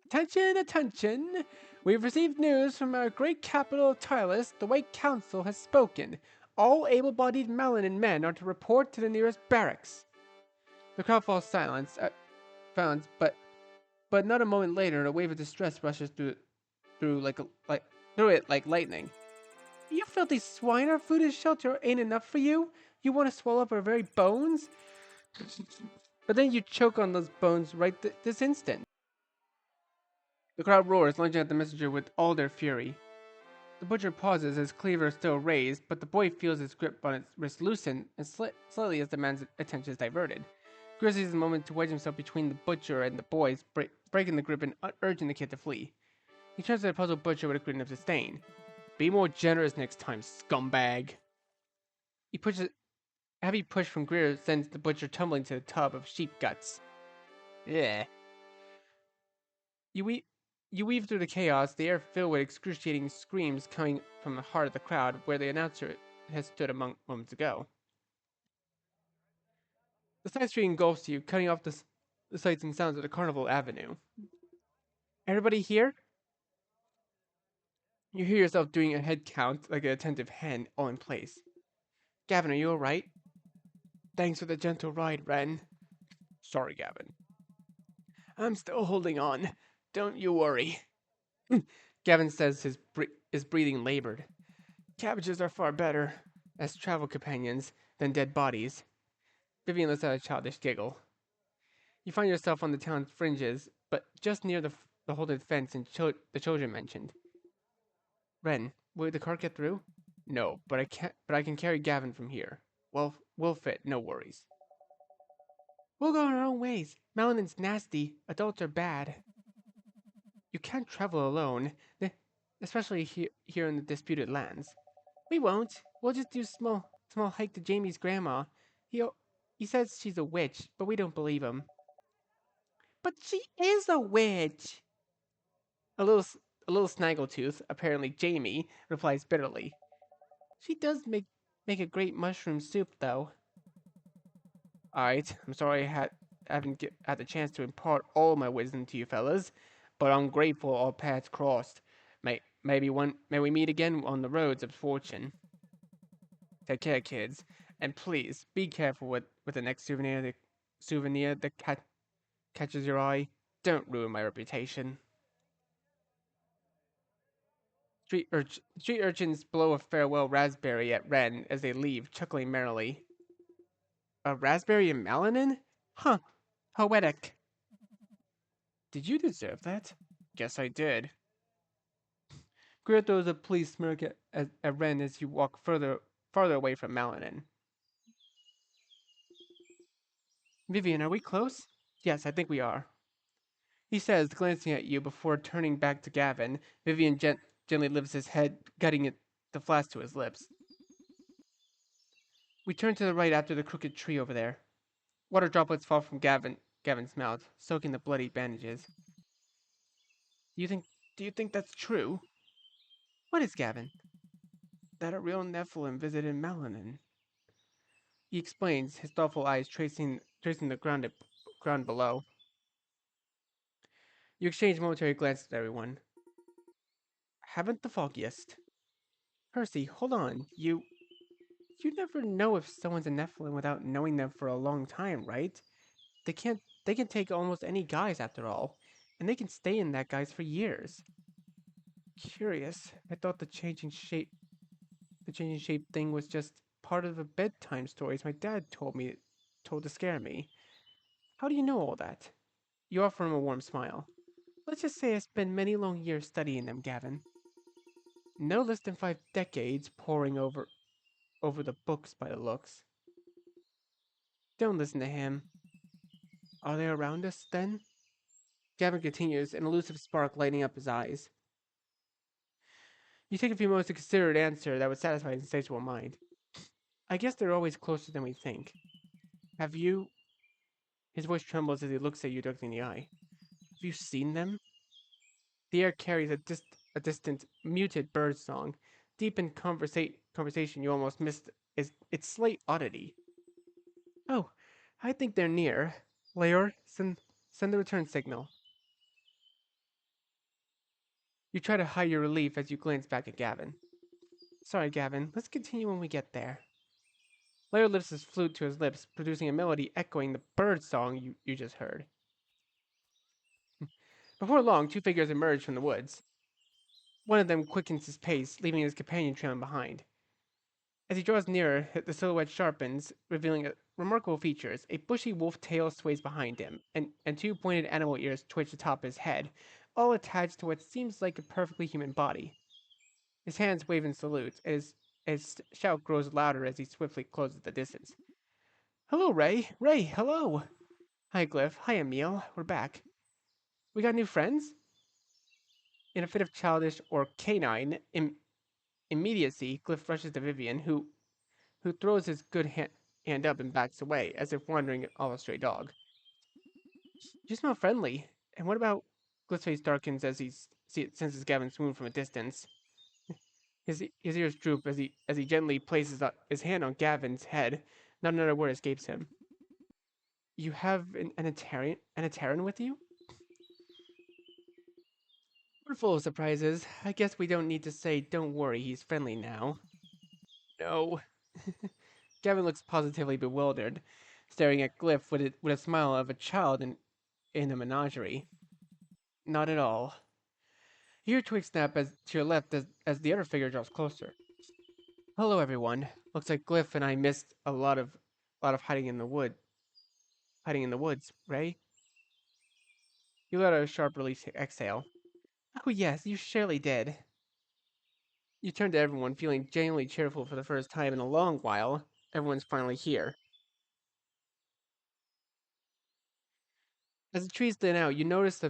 Attention, attention! We've received news from our great capital, Tyrus. The White Council has spoken. All able-bodied Melanin men are to report to the nearest barracks. The crowd falls silent, but not a moment later, a wave of distress rushes through it like lightning. You filthy swine! Our food and shelter ain't enough for you. You want to swallow up our very bones? But then you choke on those bones right this instant. The crowd roars, lunging at the messenger with all their fury. The butcher pauses, his cleaver still raised, but the boy feels his grip on its wrist loosen, and slightly as the man's attention is diverted. Greer sees a moment to wedge himself between the butcher and the boys, breaking the grip and urging the kid to flee. He turns to the puzzled butcher with a grin of disdain. Be more generous next time, scumbag. He pushes. A heavy push from Greer sends the butcher tumbling to the tub of sheep guts. Yeah. You weave through the chaos, the air filled with excruciating screams coming from the heart of the crowd, where the announcer has stood moments ago. The side street engulfs you, cutting off the sights and sounds of the Carnival Avenue. Everybody here? You hear yourself doing a head count like an attentive hen, all in place. Gavin, are you alright? Thanks for the gentle ride, Ren. Sorry, Gavin. I'm still holding on. Don't you worry. Gavin says his breathing labored. Cabbages are far better as travel companions than dead bodies. Vivian lets out a childish giggle. You find yourself on the town's fringes, but just near the holded fence and the children mentioned. Ren, will the cart get through? No, but I can carry Gavin from here. Well, we'll fit, no worries. We'll go our own ways. Melanin's nasty. Adults are bad. You can't travel alone, especially here in the disputed lands. We won't. We'll just do small hike to Jamie's grandma. He says she's a witch, but we don't believe him. But she is a witch. A little snaggletooth, apparently Jamie, replies bitterly. She does make a great mushroom soup, though. Alright, I'm sorry I haven't had the chance to impart all my wisdom to you fellas, but I'm grateful our paths crossed. May we meet again on the roads of fortune. Take care, kids, and please be careful with the next souvenir that catches your eye. Don't ruin my reputation. Street urchins blow a farewell raspberry at Ren as they leave, chuckling merrily. A raspberry and melanin? Huh. Poetic. Did you deserve that? Guess I did. Greer throws a pleased smirk at Ren as you walk farther away from Melanin. Vivian, are we close? Yes, I think we are. He says, glancing at you before turning back to Gavin. Vivian gently lifts his head, gutting the flask to his lips. We turn to the right after the crooked tree over there. Water droplets fall from Gavin's mouth, soaking the bloody bandages. Do you think that's true? What is Gavin? That a real Nephilim visited Melanin. He explains, his thoughtful eyes tracing the ground below. You exchange momentary glances at everyone. Haven't the foggiest. Percy, hold on. You never know if someone's a Nephilim without knowing them for a long time, right? They can take almost any guise after all. And they can stay in that guise for years. Curious. I thought the changing shape thing was just part of the bedtime stories my dad told to scare me. How do you know all that? You offer him a warm smile. Let's just say I spent many long years studying them, Gavin. No less than 5 decades poring over the books by the looks. Don't listen to him. Are they around us, then? Gavin continues, an elusive spark lighting up his eyes. You take a few moments to consider an answer that would satisfy his insatiable mind. I guess they're always closer than we think. Have you... His voice trembles as he looks at you directly in the eye. Have you seen them? The air carries a distant, muted bird song. Deep in conversation, you almost missed its slight oddity. Oh, I think they're near. Leor, send the return signal. You try to hide your relief as you glance back at Gavin. Sorry, Gavin. Let's continue when we get there. Leor lifts his flute to his lips, producing a melody echoing the bird song you just heard. Before long, two figures emerge from the woods. One of them quickens his pace, leaving his companion trailing behind. As he draws nearer, the silhouette sharpens, revealing remarkable features. A bushy wolf tail sways behind him, and two pointed animal ears twitch atop his head, all attached to what seems like a perfectly human body. His hands wave in salute, his shout grows louder as he swiftly closes the distance. Hello, Ray! Ray, hello! Hi, Glyph. Hi, Emil. We're back. We got new friends? In a fit of childish or canine immediacy, Glyph rushes to Vivian, who throws his good hand up and backs away, as if wandering off a stray dog. You smell friendly. And what about... Glyph's face darkens as he senses Gavin swoon from a distance. His ears droop as he gently places his hand on Gavin's head. Not another word escapes him. You have an Ataran with you? We're full of surprises. I guess we don't need to say, don't worry, he's friendly now. No. Gavin looks positively bewildered, staring at Glyph with a smile of a child in a menagerie. Not at all. You hear Twig snap to your left as the other figure draws closer. Hello, everyone. Looks like Glyph and I missed a lot of hiding in the woods, Ray. You let out a sharp release exhale. Oh yes, you surely did. You turn to everyone, feeling genuinely cheerful for the first time in a long while. Everyone's finally here. As the trees thin out, you notice a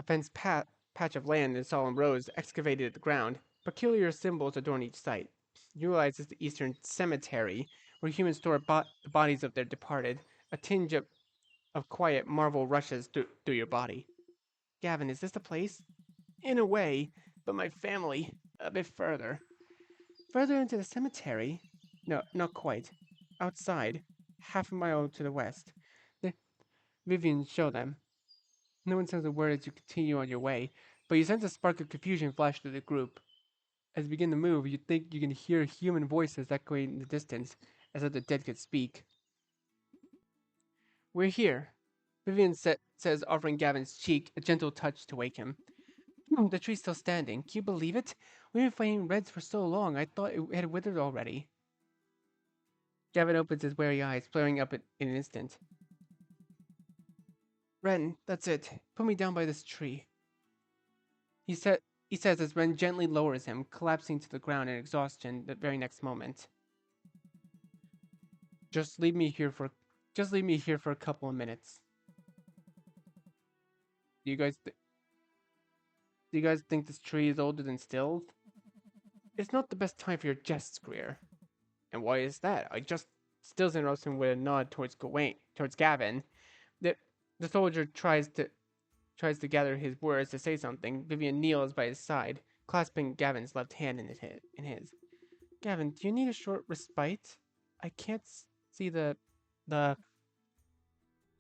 fenced patch of land in solemn rows excavated at the ground. Peculiar symbols adorn each site. You realize it's the Eastern Cemetery, where humans store the bodies of their departed. A tinge of quiet marvel rushes through your body. Gavin, is this the place? In a way, but my family, a bit further. Further into the cemetery? No, not quite. Outside, half a mile to the west. The Vivian, show them. No one says a word as you continue on your way, but you sense a spark of confusion flash through the group. As you begin to move, you think you can hear human voices echoing in the distance, as if the dead could speak. We're here, Vivian says, offering Gavin's cheek a gentle touch to wake him. The tree's still standing. Can you believe it? We've been fighting reds for so long, I thought it had withered already. Gavin opens his wary eyes, flaring up in an instant. Ren, that's it. Put me down by this tree. He says as Ren gently lowers him, collapsing to the ground in exhaustion the very next moment. Just leave me here for a couple of minutes. Do you guys think this tree is older than Stills? It's not the best time for your jests, Greer. And why is that? Stills interrupts him with a nod towards Gavin. The soldier tries to gather his words to say something. Vivian kneels by his side, clasping Gavin's left hand in his. Gavin, do you need a short respite? I can't see the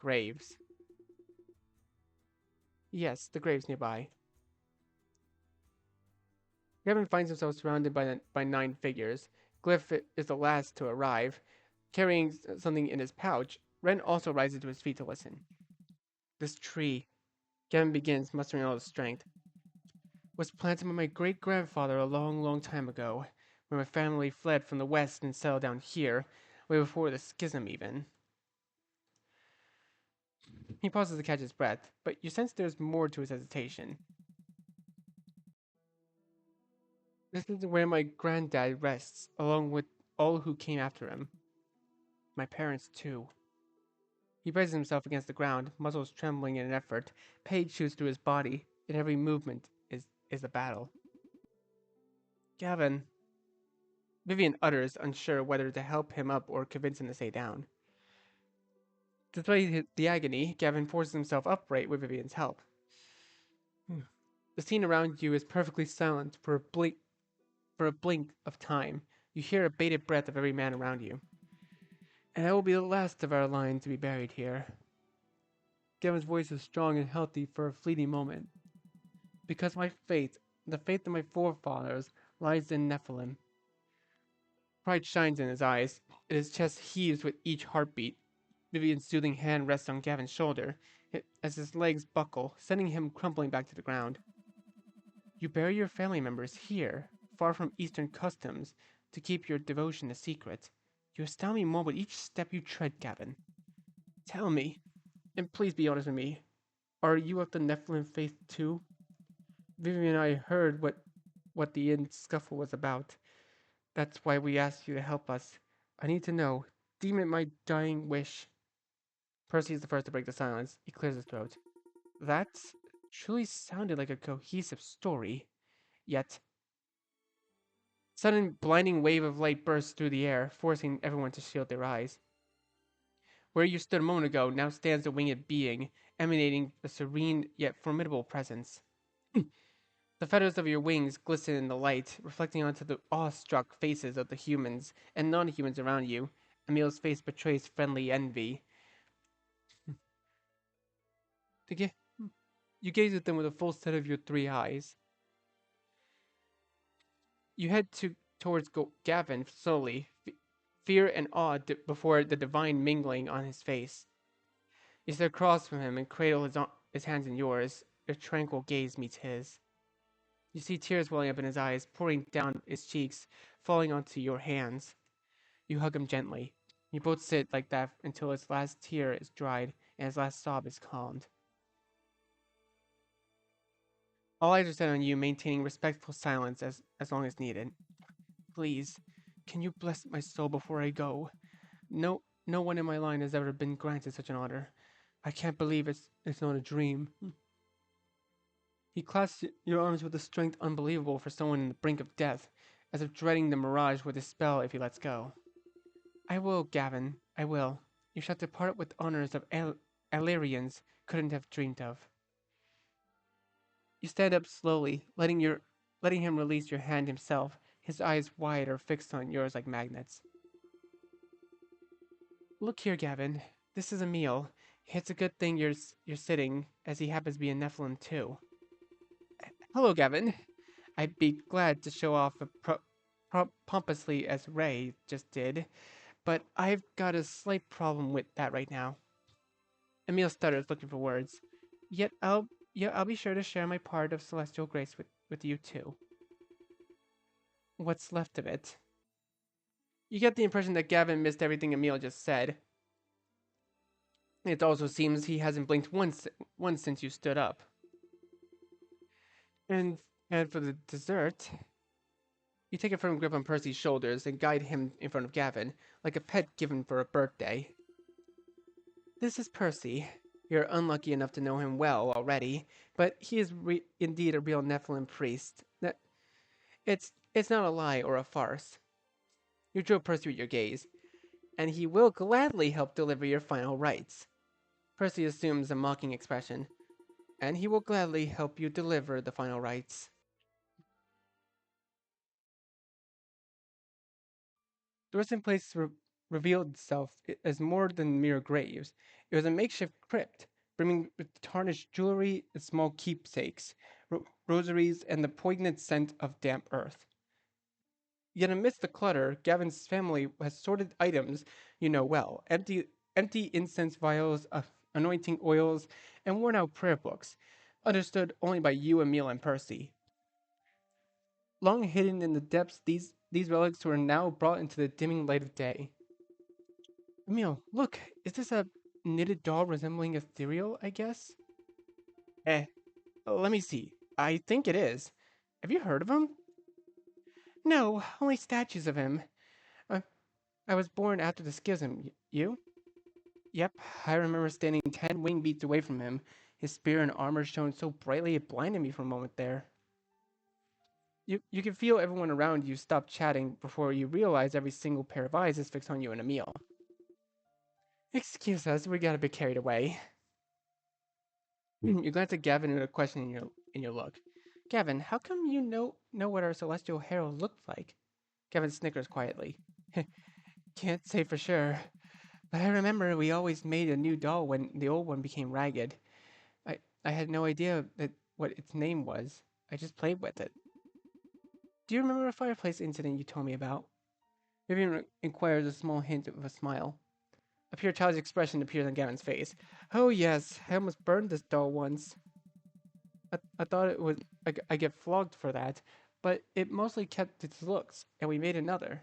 graves. Yes, the graves nearby. Gavin finds himself surrounded by 9 figures. Glyph is the last to arrive, carrying something in his pouch. Ren also rises to his feet to listen. This tree. Gavin begins, mustering all his strength. Was planted by my great grandfather a long, long time ago, when my family fled from the west and settled down here, way before the schism even. He pauses to catch his breath, but you sense there's more to his hesitation. This is where my granddad rests, along with all who came after him. My parents, too. He braces himself against the ground, muscles trembling in an effort. Pain shoots through his body, and every movement is a battle. Gavin. Vivian utters, unsure whether to help him up or convince him to stay down. Despite the agony, Gavin forces himself upright with Vivian's help. The scene around you is perfectly silent for a blink of time. You hear a bated breath of every man around you. And I will be the last of our line to be buried here. Gavin's voice is strong and healthy for a fleeting moment. Because my fate, the fate of my forefathers, lies in Nephilim. Pride shines in his eyes, and his chest heaves with each heartbeat. Vivian's soothing hand rests on Gavin's shoulder as his legs buckle, sending him crumpling back to the ground. You bury your family members here, far from Eastern customs, to keep your devotion a secret. You astound me more with each step you tread, Gavin. Tell me, and please be honest with me, are you of the Nephilim faith too? Vivian and I heard what the inn scuffle was about. That's why we asked you to help us. I need to know. Deem it my dying wish. Percy is the first to break the silence. He clears his throat. That truly sounded like a cohesive story. Yet, sudden blinding wave of light bursts through the air, forcing everyone to shield their eyes. Where you stood a moment ago now stands a winged being, emanating a serene yet formidable presence. The feathers of your wings glisten in the light, reflecting onto the awestruck faces of the humans and non-humans around you. Emil's face betrays friendly envy. You gaze at them with a full set of your three eyes. You head towards Gavin slowly, fear and awe before the divine mingling on his face. You sit across from him and cradle his hands in yours. Your tranquil gaze meets his. You see tears welling up in his eyes, pouring down his cheeks, falling onto your hands. You hug him gently. You both sit like that until his last tear is dried and his last sob is calmed. All eyes are set on you, maintaining respectful silence as long as needed. Please, can you bless my soul before I go? No one in my line has ever been granted such an honor. I can't believe it's not a dream. He clasps your arms with a strength unbelievable for someone in the brink of death, as if dreading the mirage would dispel if he lets go. I will, Gavin, I will. You shall depart with honors of Illyrians couldn't have dreamed of. You stand up slowly, letting him release your hand himself. His eyes wide are fixed on yours like magnets. Look here, Gavin. This is a meal. It's a good thing you're sitting, as he happens to be a Nephilim too. Hello, Gavin. I'd be glad to show off pompously as Ray just did, but I've got a slight problem with that right now. Emil stutters, looking for words. Yet I'll be sure to share my part of celestial grace with you too. What's left of it? You get the impression that Gavin missed everything Emil just said. It also seems he hasn't blinked once since you stood up. And for the dessert, you take a firm grip on Percy's shoulders and guide him in front of Gavin, like a pet given for a birthday. This is Percy. You're unlucky enough to know him well already, but he is indeed a real Nephilim priest. It's not a lie or a farce. You drill Percy with your gaze, and he will gladly help deliver your final rites. Percy assumes a mocking expression, and he will gladly help you deliver the final rites. The resting place revealed itself as more than mere graves. It was a makeshift crypt, brimming with tarnished jewelry and small keepsakes, rosaries, and the poignant scent of damp earth. Yet amidst the clutter, Gavin's family has sorted items you know well, empty incense vials, anointing oils, and worn-out prayer books. understood only by you, Emil, and Percy. Long hidden in the depths, these relics were now brought into the dimming light of day. Emil, look, is this a knitted doll resembling ethereal, I guess? Eh, let me see. I think it is. Have you heard of him? No, only statues of him. I, I was born after the schism. You? Yep, I remember standing 10 wing beats away from him. His spear and armor shone so brightly it blinded me for a moment there. You can feel everyone around you stop chatting before you realize every single pair of eyes is fixed on you and Emil. Excuse us, we got a bit carried away. You glance at Gavin with a question in your look. Gavin, how come you know what our celestial herald looked like? Gavin snickers quietly. Can't say for sure, but I remember we always made a new doll when the old one became ragged. I had no idea that what its name was. I just played with it. Do you remember a fireplace incident you told me about? Vivian inquires a small hint of a smile. A pure child's expression appears on Gavin's face. Oh yes, I almost burned this doll once. I thought it would I get flogged for that, but it mostly kept its looks, and we made another.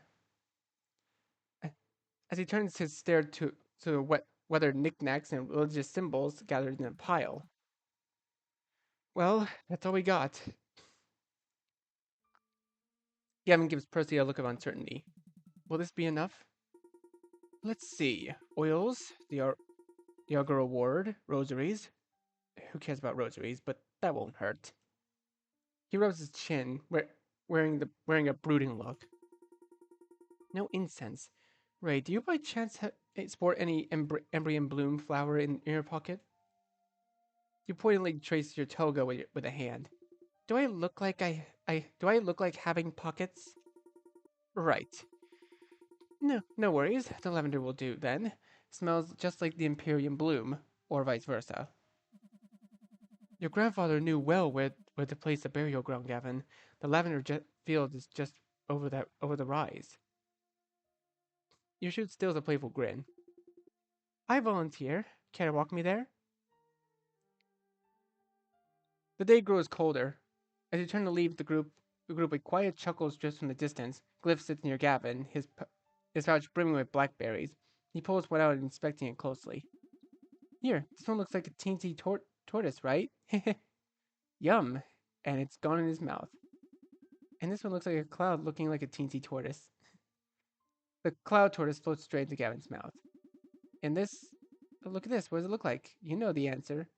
As he turns his stare to the weathered knickknacks and religious symbols gathered in a pile. Well, that's all we got. Gavin gives Percy a look of uncertainty. Will this be enough? Let's see. Oils, the Augur Award, rosaries. Who cares about rosaries, but that won't hurt. He rubs his chin, wearing a brooding look. No incense. Ray, do you by chance sport any Embryon Bloom flower in your pocket? You pointedly trace your toga with a hand. Do I look like do I look like having pockets? Right. No worries. The lavender will do then. Smells just like the Imperium Bloom, or vice versa. Your grandfather knew well where to place the burial ground, Gavin. The lavender field is just over the rise. You shoot stills a playful grin. I volunteer. Care to walk me there? The day grows colder. As you turn to leave the group a quiet chuckle drifts from the distance. Glyph sits near Gavin, his pouch brimming with blackberries. He pulls one out, inspecting it closely. Here, this one looks like a teensy tortoise, right? Yum. And it's gone in his mouth. And this one looks like a cloud looking like a teensy tortoise. The cloud tortoise floats straight into Gavin's mouth. And this, look at this. What does it look like? You know the answer.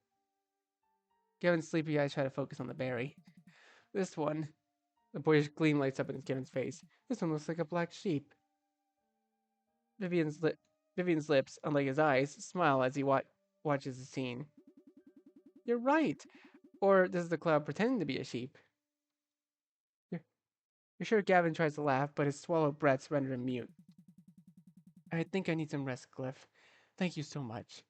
Gavin's sleepy eyes try to focus on the berry. This one. The boyish gleam lights up in Gavin's face. This one looks like a black sheep. Vivian's, li- Vivian's lips, unlike his eyes, smile as he watches the scene. You're right. Or this is the cloud pretending to be a sheep. You're, you're sure Gavin tries to laugh, but his swallowed breaths render him mute. I think I need some rest, Glyph. Thank you so much.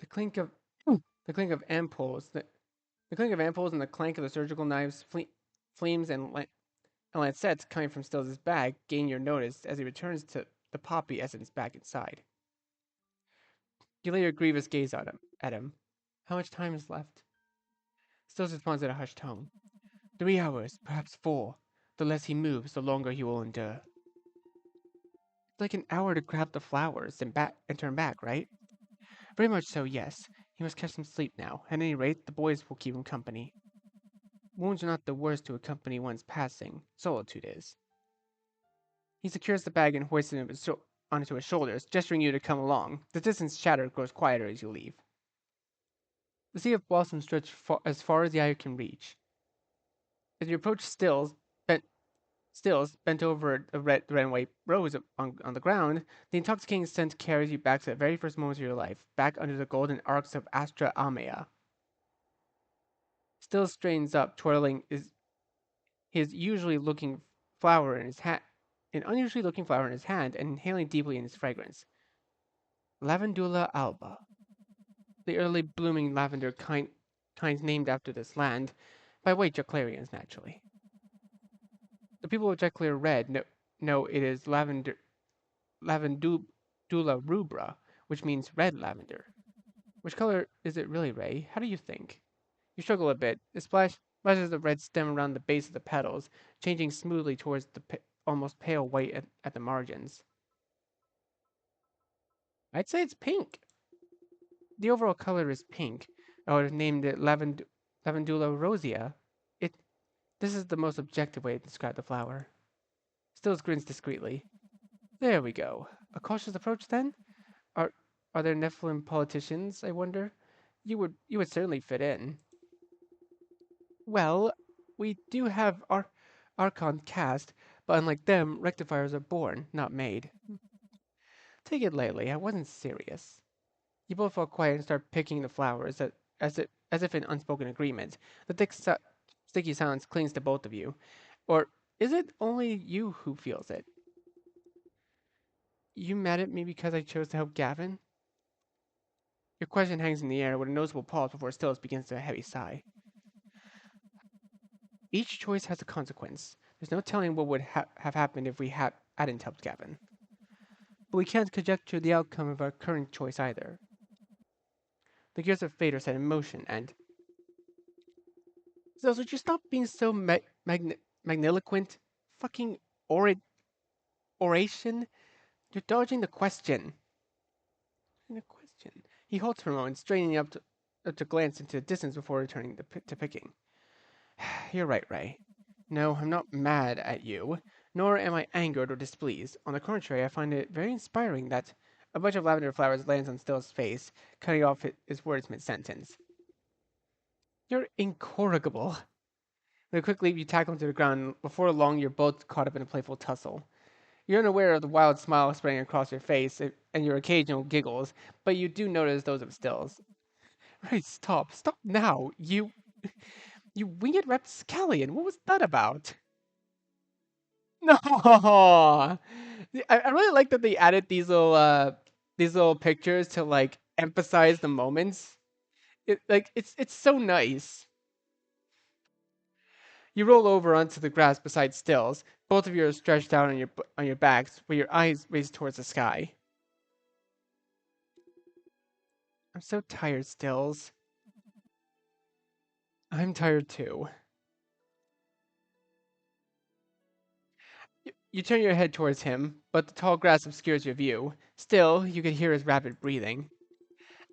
The clink of the clink of ampoules, the clink of ampoules and the clank of the surgical knives, flames and lancets coming from Stills' bag gain your notice as he returns to the poppy essence back inside. You lay your grievous gaze at him. How much time is left? Stills responds in a hushed tone. 3 hours, perhaps 4. The less he moves, the longer he will endure. It's like an hour to grab the flowers and turn back, right? Very much so, yes. He must catch some sleep now. At any rate, the boys will keep him company. Wounds are not the worst to accompany one's passing. Solitude is. He secures the bag and hoists it onto his shoulders, gesturing you to come along. The distant chatter grows quieter as you leave. The sea of blossoms stretches as far as the eye can reach. As you approach Stills, bent over a red and white rose on the ground, the intoxicating scent carries you back to the very first moments of your life, back under the golden arcs of Astra Amea. Stills strains up, twirling his usually looking flower in his hand, an unusually looking flower in his hand, and inhaling deeply in its fragrance. Lavandula alba, the early blooming lavender kinds named after this land, by white Jaclarians naturally. The people of Jaclar Red know it is Lavandula rubra, which means red lavender. Which color is it really, Ray? How do you think? You struggle a bit. It splashes the red stem around the base of the petals, changing smoothly towards the almost pale white at the margins. I'd say it's pink. The overall color is pink. I would have named it Lavandula rosea. It. This is the most objective way to describe the flower. Stills grins discreetly. There we go. A cautious approach, then? Are are there Nephilim politicians, I wonder? You would certainly fit in. Well, we do have our Archon cast, but unlike them, rectifiers are born, not made. Take it lightly, I wasn't serious. You both fell quiet and started picking the flowers as if in unspoken agreement. The sticky silence clings to both of you. Or is it only you who feels it? You mad at me because I chose to help Gavin? Your question hangs in the air with a noticeable pause before Stills begins to a heavy sigh. Each choice has a consequence. There's no telling what would have happened if we hadn't helped Gavin. But we can't conjecture the outcome of our current choice either. The gears of fate are set in motion, and so would you stop being so magniloquent? Fucking ora- oration? You're dodging the question. The question. He halts for a moment, straining up to glance into the distance before returning to picking. You're right, Ray. No, I'm not mad at you, nor am I angered or displeased. On the contrary, I find it very inspiring that a bunch of lavender flowers lands on Still's face, cutting off his words mid-sentence. You're incorrigible. With a quick leap, you tackle him to the ground. Before long, you're both caught up in a playful tussle. You're unaware of the wild smile spreading across your face and your occasional giggles, but you do notice those of Stills. Right, stop. Stop now. You winged rapscallion. What was that about? No. I really like that they added these little pictures to like emphasize the moments. It's so nice. You roll over onto the grass beside Stills. Both of you are stretched out on your backs, with your eyes raised towards the sky. I'm so tired, Stills. I'm tired too. You turn your head towards him, but the tall grass obscures your view. Still, you can hear his rapid breathing.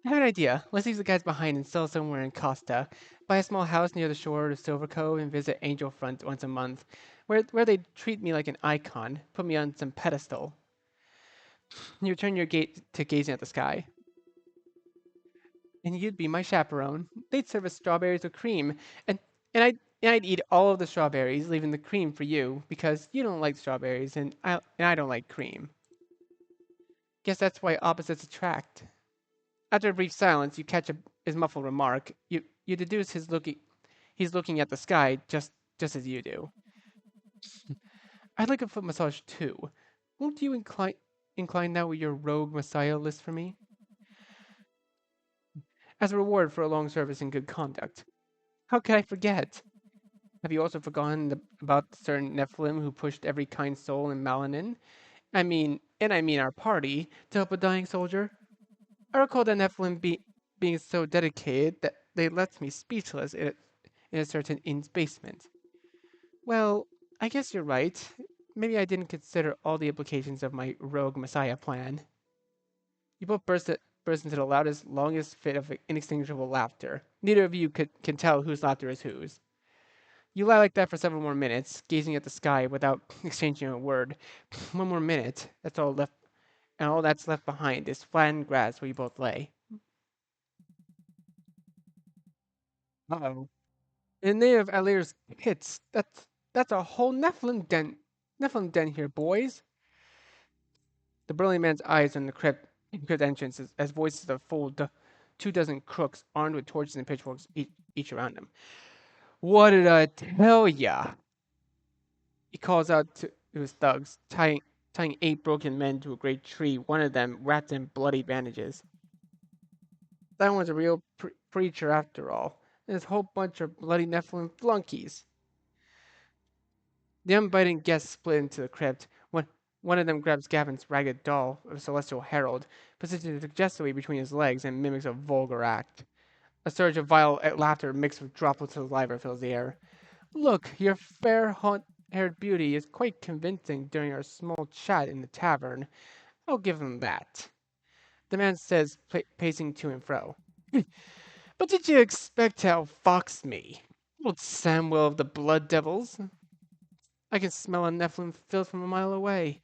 I have an idea. Let's leave the guys behind and settle somewhere in Costa. Buy a small house near the shore of Silver Cove and visit Angel Front once a month, where they treat me like an icon, put me on some pedestal. You turn your gate to gazing at the sky. And you'd be my chaperone. They'd serve us strawberries with cream, and I'd eat all of the strawberries, leaving the cream for you because you don't like strawberries and I don't like cream. Guess that's why opposites attract. After a brief silence, you catch his muffled remark. You deduce he's looking at the sky just as you do. I'd like a foot massage too. Won't you incline now with your rogue messiah list for me? As a reward for a long service and good conduct. How could I forget? Have you also forgotten about the certain Nephilim who pushed every kind soul in Malanin? I mean our party, to help a dying soldier? I recall the Nephilim being so dedicated that they left me speechless in a certain inn's basement. Well, I guess you're right. Maybe I didn't consider all the implications of my rogue messiah plan. You both burst into the loudest, longest fit of inextinguishable laughter. Neither of you can tell whose laughter is whose. You lie like that for several more minutes, gazing at the sky without exchanging a word. One more minute, that's all left, and all that's left behind is flattened grass where you both lay. Uh-oh. In the name of Alir's hits, that's a whole Nephilim den here, boys. The burly man's eyes on the crypt entrance as voices of full 2 dozen crooks armed with torches and pitchforks each around him. What did I tell ya? He calls out to his thugs, tying 8 broken men to a great tree, one of them wrapped in bloody bandages. That one's a real preacher after all. And this whole bunch of bloody Nephilim flunkies. The unbiting guests split into the crypt. One of them grabs Gavin's ragged doll of Celestial Herald, positions it suggestively between his legs, and mimics a vulgar act. A surge of vile laughter mixed with droplets of saliva fills the air. Look, your fair-haired beauty is quite convincing during our small chat in the tavern. I'll give him that. The man says, pacing to and fro. But did you expect to outfox me? Old Samuel of the Blood Devils. I can smell a Nephilim filth from a mile away.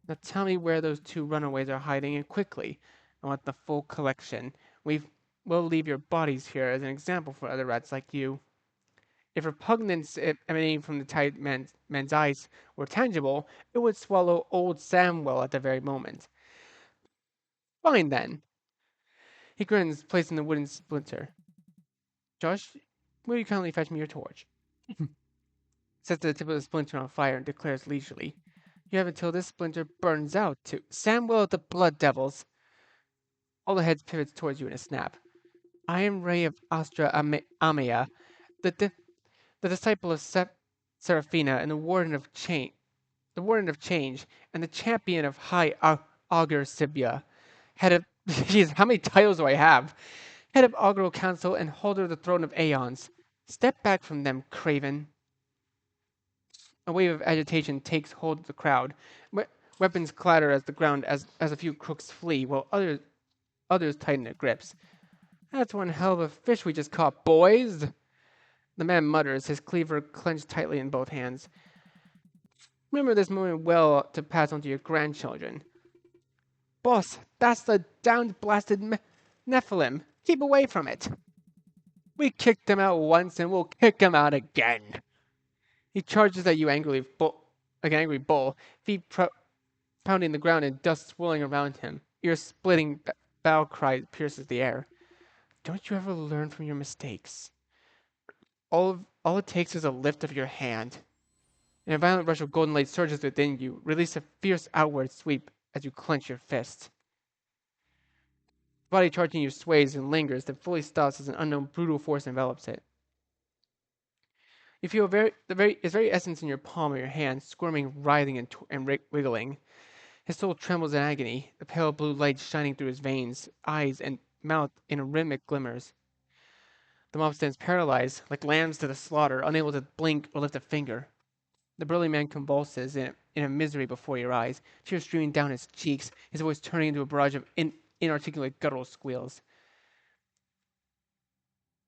Now tell me where those two runaways are hiding, and quickly. I want the full collection. We'll leave your bodies here as an example for other rats like you. If repugnance emanating from the tired man's eyes were tangible, it would swallow old Samwell at the very moment. Fine then. He grins, placing the wooden splinter. Josh, will you kindly fetch me your torch? Sets the tip of the splinter on fire and declares leisurely. You have until this splinter burns out to Samwell of the Blood Devils. All the heads pivots towards you in a snap. I am Ray of Astra Amaya, the, di- the disciple of Seraphina and the Warden of Change, and the champion of High Augur Sibia. Head of Jeez, how many titles do I have? Head of Augural Council and holder of the Throne of Aeons. Step back from them, Craven. A wave of agitation takes hold of the crowd. Weapons clatter as the ground as a few crooks flee, while others tighten their grips. That's one hell of a fish we just caught, boys! The man mutters, his cleaver clenched tightly in both hands. Remember this moment well to pass on to your grandchildren. Boss, that's the downed blasted Nephilim. Keep away from it. We kicked him out once and we'll kick him out again. He charges at you angrily, like an angry bull, feet pounding the ground and dust swirling around him. Ear splitting battle cry pierces the air. Don't you ever learn from your mistakes? All it takes is a lift of your hand, and a violent rush of golden light surges within you, release a fierce outward sweep as you clench your fist. The body charging you sways and lingers, then fully stops as an unknown brutal force envelops it. You feel its very essence in your palm of your hand, squirming, writhing, and wiggling. His soul trembles in agony, the pale blue light shining through his veins, eyes, and mouth in rhythmic glimmers. The mob stands paralyzed, like lambs to the slaughter, unable to blink or lift a finger. The burly man convulses in a misery before your eyes, tears streaming down his cheeks, his voice turning into a barrage of inarticulate guttural squeals.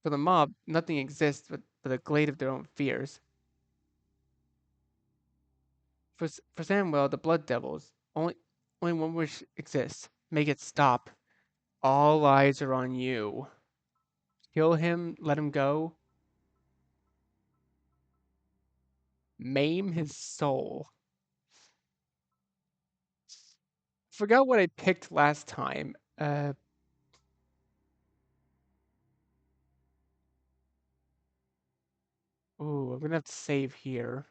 For the mob, nothing exists but a glade of their own fears. For Samuel, the blood devils, only one wish exists. Make it stop. All eyes are on you. Kill him, let him go. Maim his soul. Forgot what I picked last time. I'm gonna have to save here.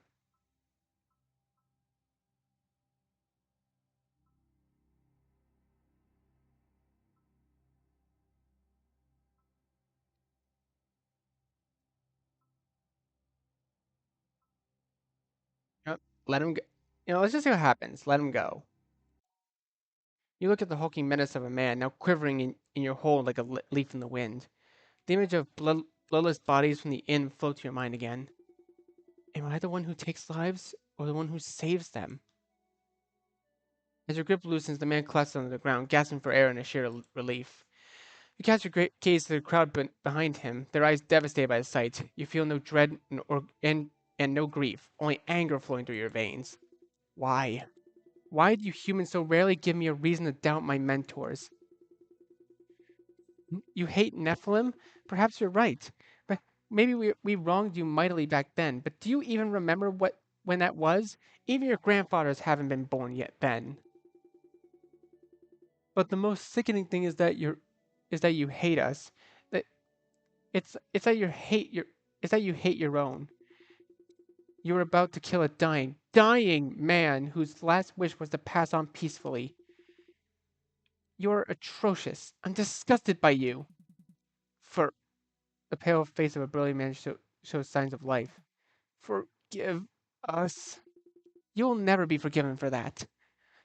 Yep, let him go. Let's just see what happens. Let him go. You look at the hulking menace of a man, now quivering in your hold like a leaf in the wind. The image of bloodless bodies from the inn floats to your mind again. Am I the one who takes lives, or the one who saves them? As your grip loosens, the man collapses onto the ground, gasping for air in a sheer relief. You cast your gaze to the crowd behind him, their eyes devastated by the sight. You feel no dread and no grief, only anger flowing through your veins. Why? Why do you humans so rarely give me a reason to doubt my mentors? You hate Nephilim? Perhaps you're right. But maybe we wronged you mightily back then. But do you even remember when that was? Even your grandfathers haven't been born yet then. But the most sickening thing is that you hate us. That it's that you hate your own. You were about to kill a dying man whose last wish was to pass on peacefully. You're atrocious. I'm disgusted by you. For the pale face of a burly man shows signs of life. Forgive us. You will never be forgiven for that.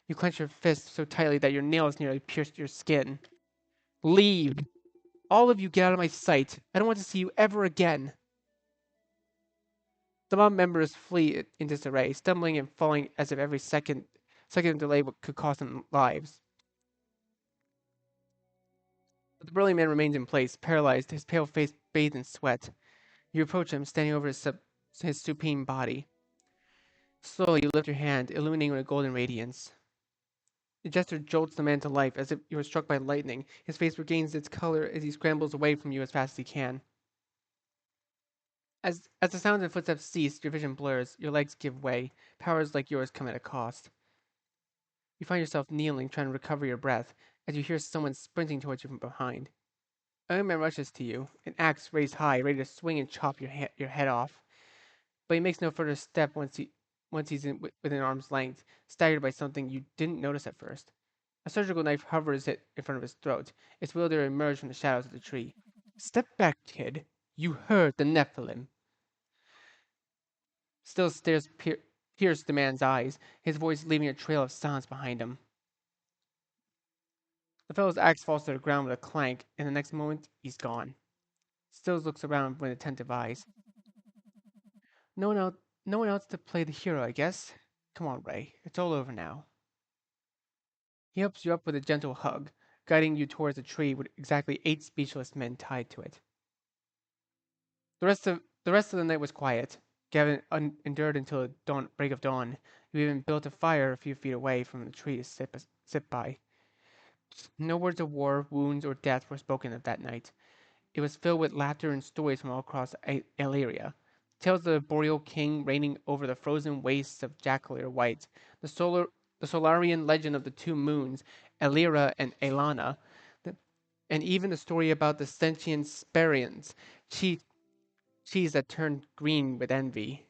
You clench your fist so tightly that your nails nearly pierced your skin. Leave! All of you get out of my sight. I don't want to see you ever again. The mob members flee in disarray, stumbling and falling as if every second of delay could cost them lives. But the burly man remains in place, paralyzed, his pale face bathed in sweat. You approach him, standing over his supine body. Slowly, you lift your hand, illuminating with a golden radiance. The gesture jolts the man to life, as if you were struck by lightning. His face regains its color as he scrambles away from you as fast as he can. As the sounds and footsteps cease, your vision blurs, your legs give way. Powers like yours come at a cost. You find yourself kneeling, trying to recover your breath, as you hear someone sprinting towards you from behind. A young man rushes to you, an axe raised high, ready to swing and chop your head off. But he makes no further step once he's within arm's length, staggered by something you didn't notice at first. A surgical knife hovers it in front of his throat, its wielder emerges from the shadows of the tree. Step back, kid. You heard the Nephilim. Still stares pierced the man's eyes, his voice leaving a trail of silence behind him. The fellow's axe falls to the ground with a clank, and the next moment he's gone. Stills looks around with attentive eyes. No one else, no one else to play the hero, I guess. Come on, Ray. It's all over now. He helps you up with a gentle hug, guiding you towards a tree with exactly 8 speechless men tied to it. The rest of the night was quiet. Gavin endured until the break of dawn. You even built a fire a few feet away from the tree to sit by. No words of war, wounds, or death were spoken of that night. It was filled with laughter and stories from all across Illyria. Tales of the Boreal King reigning over the frozen wastes of Jackalere White, the Solarian legend of the two moons, Elira and Elana, and even the story about the sentient Sparians, cheese that turned green with envy.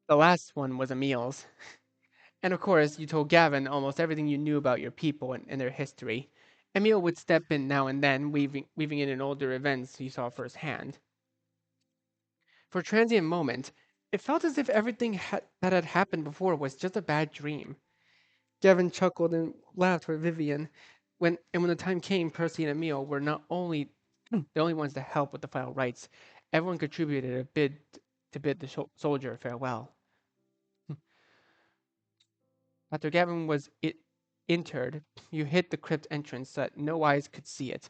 The last one was Emil's. And of course, you told Gavin almost everything you knew about your people and their history. Emil would step in now and then, weaving in an older events he saw firsthand. For a transient moment, it felt as if everything that had happened before was just a bad dream. Gavin chuckled and laughed with Vivian. When the time came, Percy and Emil were not only the only ones to help with the final rites. Everyone contributed a bid to bid the soldier farewell. After Gavin was interred, you hid the crypt entrance so that no eyes could see it,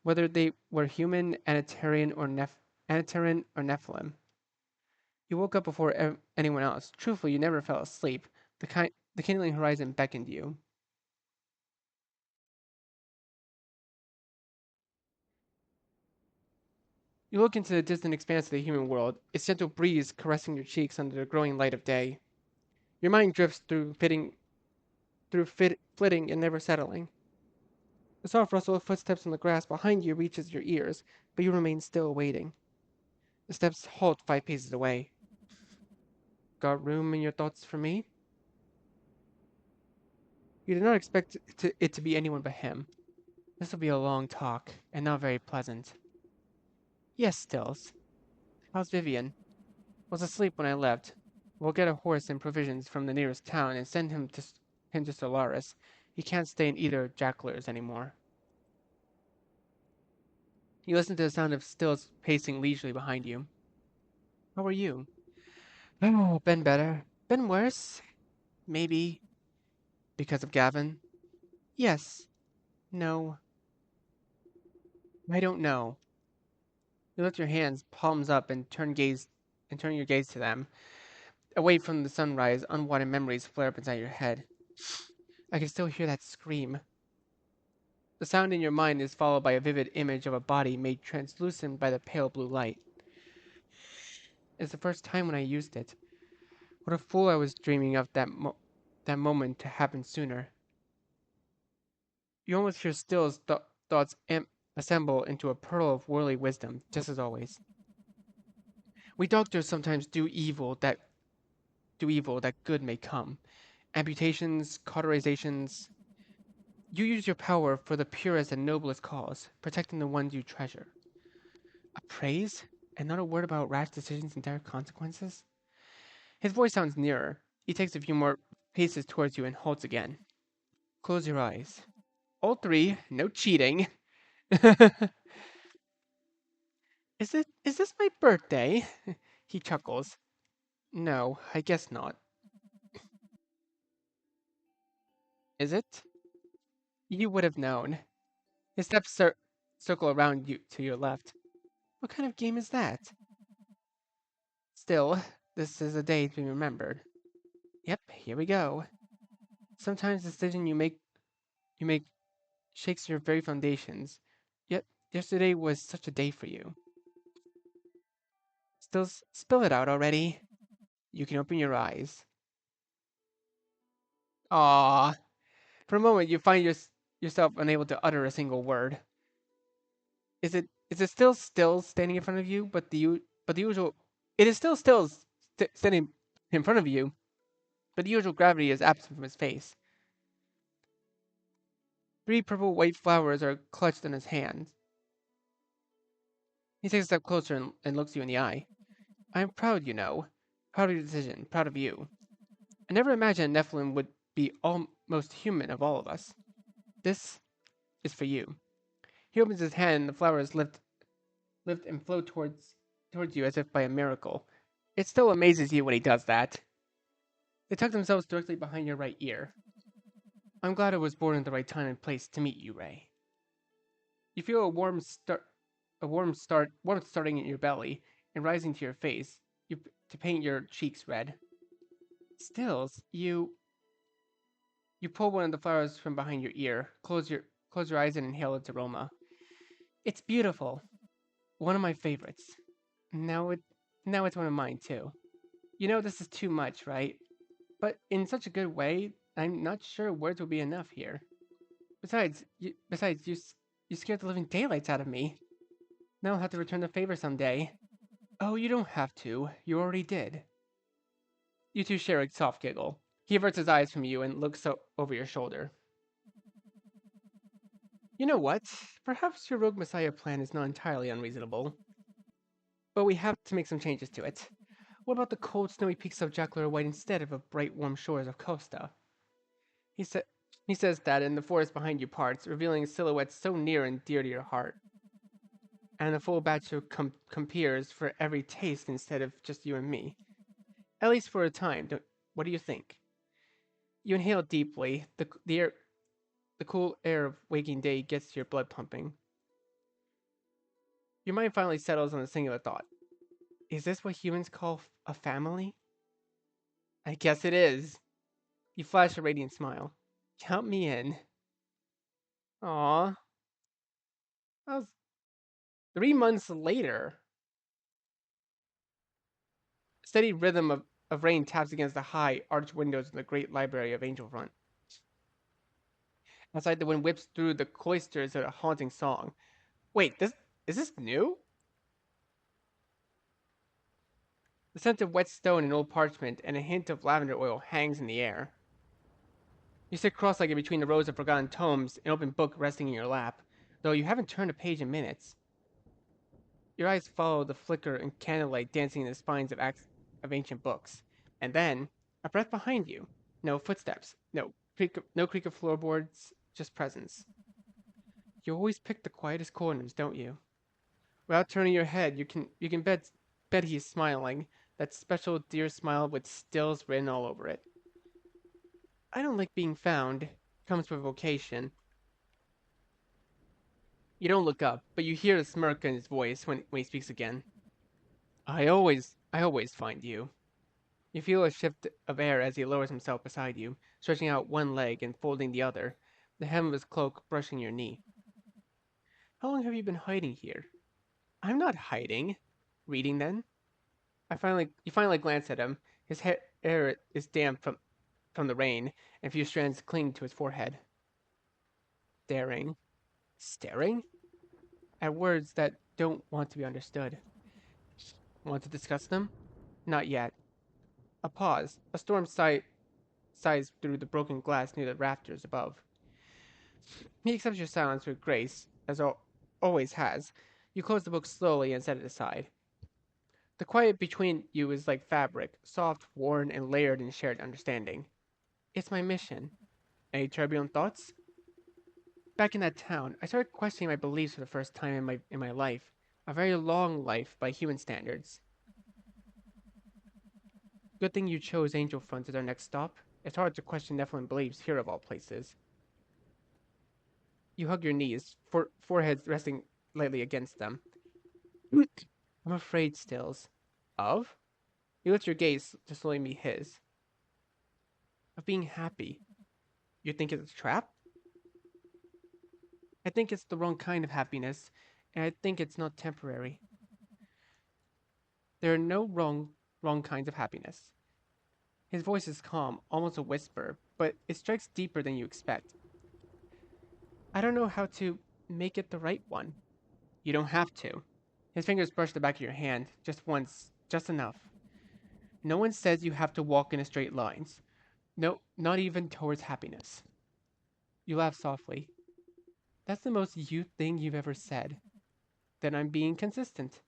whether they were human, Anatarian, or Nephilim. You woke up before anyone else. Truthfully, you never fell asleep. The kindling horizon beckoned you. You look into the distant expanse of the human world, its gentle breeze caressing your cheeks under the growing light of day. Your mind drifts flitting and never settling. The soft rustle of footsteps on the grass behind you reaches your ears, but you remain still waiting. The steps halt 5 paces away. Got room in your thoughts for me? You did not expect it to be anyone but him. This will be a long talk, and not very pleasant. Yes, Stills. How's Vivian? Was asleep when I left. We'll get a horse and provisions from the nearest town and send him to Solaris. He can't stay in either Jackler's anymore. You listen to the sound of Stills pacing leisurely behind you. How are you? Oh, been better. Been worse? Maybe. Because of Gavin? Yes. No. I don't know. You lift your hands, palms up, and turn your gaze to them. Away from the sunrise, unwanted memories flare up inside your head. I can still hear that scream. The sound in your mind is followed by a vivid image of a body made translucent by the pale blue light. It's the first time when I used it. What a fool I was dreaming of that moment to happen sooner. You almost hear Still's thoughts assemble into a pearl of worldly wisdom, just as always. We doctors sometimes do evil that good may come. Amputations, cauterizations. You use your power for the purest and noblest cause, protecting the ones you treasure. A praise? And not a word about rash decisions and dire consequences? His voice sounds nearer. He takes a few more paces towards you and halts again. Close your eyes. All three, no cheating. Is this my birthday? He chuckles. No, I guess not. Is it? You would have known. His steps circle around you to your left. What kind of game is that? Still, this is a day to be remembered. Yep, here we go. Sometimes the decision you make shakes your very foundations. Yet yesterday was such a day for you. Still, spill it out already. You can open your eyes. Ah, for a moment you find yourself unable to utter a single word. Is it still standing in front of you? But the usual it is still standing in front of you, but the usual gravity is absent from his face. Three purple white flowers are clutched in his hands. He takes a step closer and looks you in the eye. I am proud, you know. Proud of your decision, proud of you. I never imagined Nephilim would be almost human of all of us. This is for you. He opens his hand and the flowers lift and flow towards you as if by a miracle. It still amazes you when he does that. They tuck themselves directly behind your right ear. I'm glad I was born at the right time and place to meet you, Ray. You feel warmth starting in your belly and rising to your face, to paint your cheeks red. Stills, you pull one of the flowers from behind your ear, close your eyes and inhale its aroma. It's beautiful. One of my favorites. Now it now it's one of mine too. You know this is too much, right? But in such a good way, I'm not sure words will be enough here. Besides, you scared the living daylights out of me. Now I'll have to return the favor someday. Oh, you don't have to. You already did. You two share a soft giggle. He averts his eyes from you and looks over your shoulder. You know what? Perhaps your Rogue Messiah plan is not entirely unreasonable. But we have to make some changes to it. What about the cold, snowy peaks of Jackler White instead of the bright, warm shores of Costa? He, sa- he says that, and the forest behind you parts, revealing silhouettes so near and dear to your heart. And a full batch of compeers for every taste instead of just you and me. At least for a time. What do you think? You inhale deeply. The cool air of waking day gets your blood pumping. Your mind finally settles on a singular thought. Is this what humans call a family? I guess it is. You flash a radiant smile. Count me in. Aw. That was 3 months later. A steady rhythm of rain taps against the high, arched windows of the great library of Angel Front. Outside, the wind whips through the cloisters at a haunting song. Wait, this is this new? The scent of wet stone and old parchment and a hint of lavender oil hangs in the air. You sit cross-legged between the rows of forgotten tomes, an open book resting in your lap, though you haven't turned a page in minutes. Your eyes follow the flicker and candlelight dancing in the spines of ancient books. And then, a breath behind you. No footsteps. No creak of floorboards, just presence. You always pick the quietest corners, don't you? Without turning your head, you can bet he's smiling, that special dear smile with stills written all over it. I don't like being found. Comes with vocation. You don't look up, but you hear the smirk in his voice when he speaks again. I always find you. You feel a shift of air as he lowers himself beside you, stretching out one leg and folding the other, the hem of his cloak brushing your knee. How long have you been hiding here? I'm not hiding. Reading then? You finally glance at him. His hair is damp from the rain, and a few strands cling to his forehead. Staring. Staring? At words that don't want to be understood. Want to discuss them? Not yet. A pause. A storm sighs through the broken glass near the rafters above. He accepts your silence with grace, as always has. You close the book slowly and set it aside. The quiet between you is like fabric, soft, worn, and layered in shared understanding. It's my mission. Any turbulent thoughts? Back in that town, I started questioning my beliefs for the first time in my life. A very long life by human standards. Good thing you chose Angel Front as our next stop. It's hard to question Nephilim beliefs here of all places. You hug your knees, foreheads resting lightly against them. I'm afraid, Stills. Of? You lift your gaze to slowly meet his. Of being happy. You think it's a trap? I think it's the wrong kind of happiness, and I think it's not temporary. There are no wrong kinds of happiness. His voice is calm, almost a whisper, but it strikes deeper than you expect. I don't know how to make it the right one. You don't have to. His fingers brush the back of your hand, just once, just enough. No one says you have to walk in a straight lines. No, not even towards happiness. You laugh softly. That's the most you thing you've ever said. Then I'm being consistent.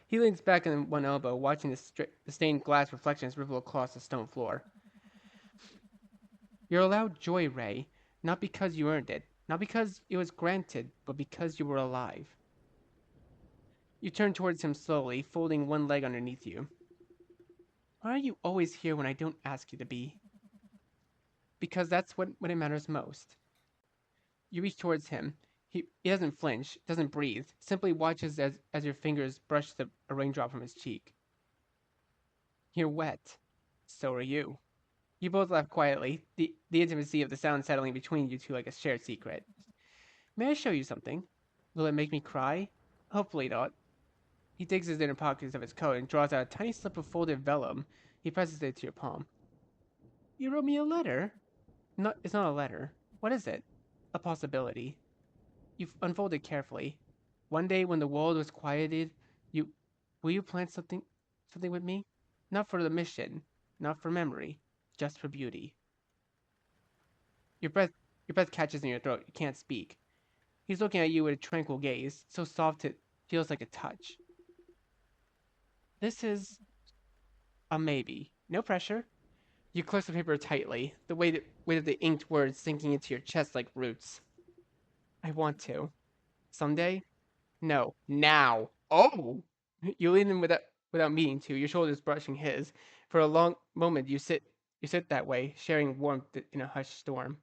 He leans back on one elbow, watching the stained glass reflections ripple across the stone floor. You're allowed joy, Ray, not because you earned it, not because it was granted, but because you were alive. You turn towards him slowly, folding one leg underneath you. Why are you always here when I don't ask you to be? Because that's when it matters most. You reach towards him. He doesn't flinch, doesn't breathe, simply watches as your fingers brush a raindrop from his cheek. You're wet. So are you. You both laugh quietly, the intimacy of the sound settling between you two like a shared secret. May I show you something? Will it make me cry? Hopefully not. He digs his inner pockets of his coat and draws out a tiny slip of folded vellum. He presses it to your palm. You wrote me a letter? No, it's not a letter. What is it? A possibility. You've unfolded carefully. One day when the world was quieted, will you plant something with me? Not for the mission, not for memory, just for beauty. Your breath catches in your throat. You can't speak. He's looking at you with a tranquil gaze, so soft it feels like a touch. This is a maybe. No pressure. You close the paper tightly, the weight of the inked words sinking into your chest like roots. I want to. Someday? No. Now. Oh! You lean in without meaning to, your shoulders brushing his. For a long moment you sit that way, sharing warmth in a hushed storm.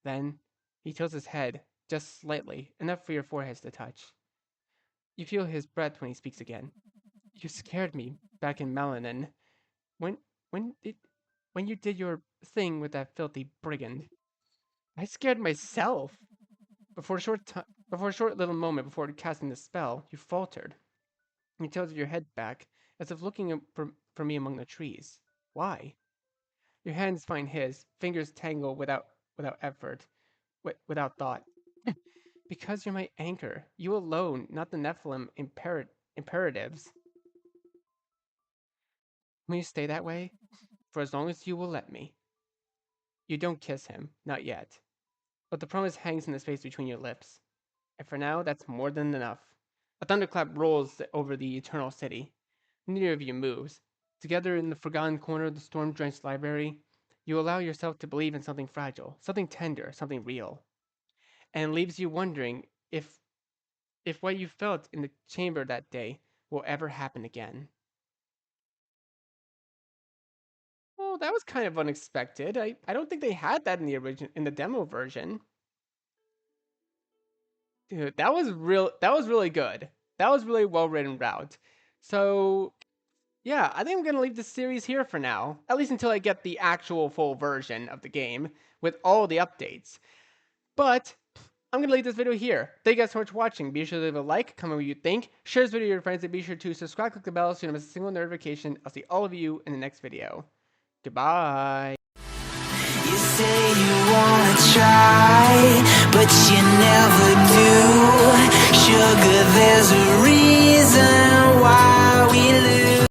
Then he tilts his head, just slightly, enough for your foreheads to touch. You feel his breath when he speaks again. You scared me back in Malanan. When you did your thing with that filthy brigand. I scared myself. Before a short little moment before casting the spell, you faltered. You tilted your head back, as if looking for me among the trees. Why? Your hands find his, fingers tangle without effort, without thought. Because you're my anchor. You alone, not the Nephilim imperatives. Will you stay that way? For as long as you will let me. You don't kiss him, not yet. But the promise hangs in the space between your lips. And for now, that's more than enough. A thunderclap rolls over the eternal city. Neither of you moves. Together in the forgotten corner of the storm-drenched library, you allow yourself to believe in something fragile, something tender, something real. And it leaves you wondering if what you felt in the chamber that day will ever happen again. Well, that was kind of unexpected. I don't think they had that in the demo version. Dude, that was really good. That was really well written route. So yeah, I think I'm gonna leave this series here for now. At least until I get the actual full version of the game with all the updates. But I'm gonna leave this video here. Thank you guys so much for watching. Be sure to leave a like, comment what you think, share this video with your friends, and be sure to subscribe, click the bell so you don't miss a single notification. I'll see all of you in the next video. Goodbye. You say you wanna try, but you never do. Sugar, there's a reason.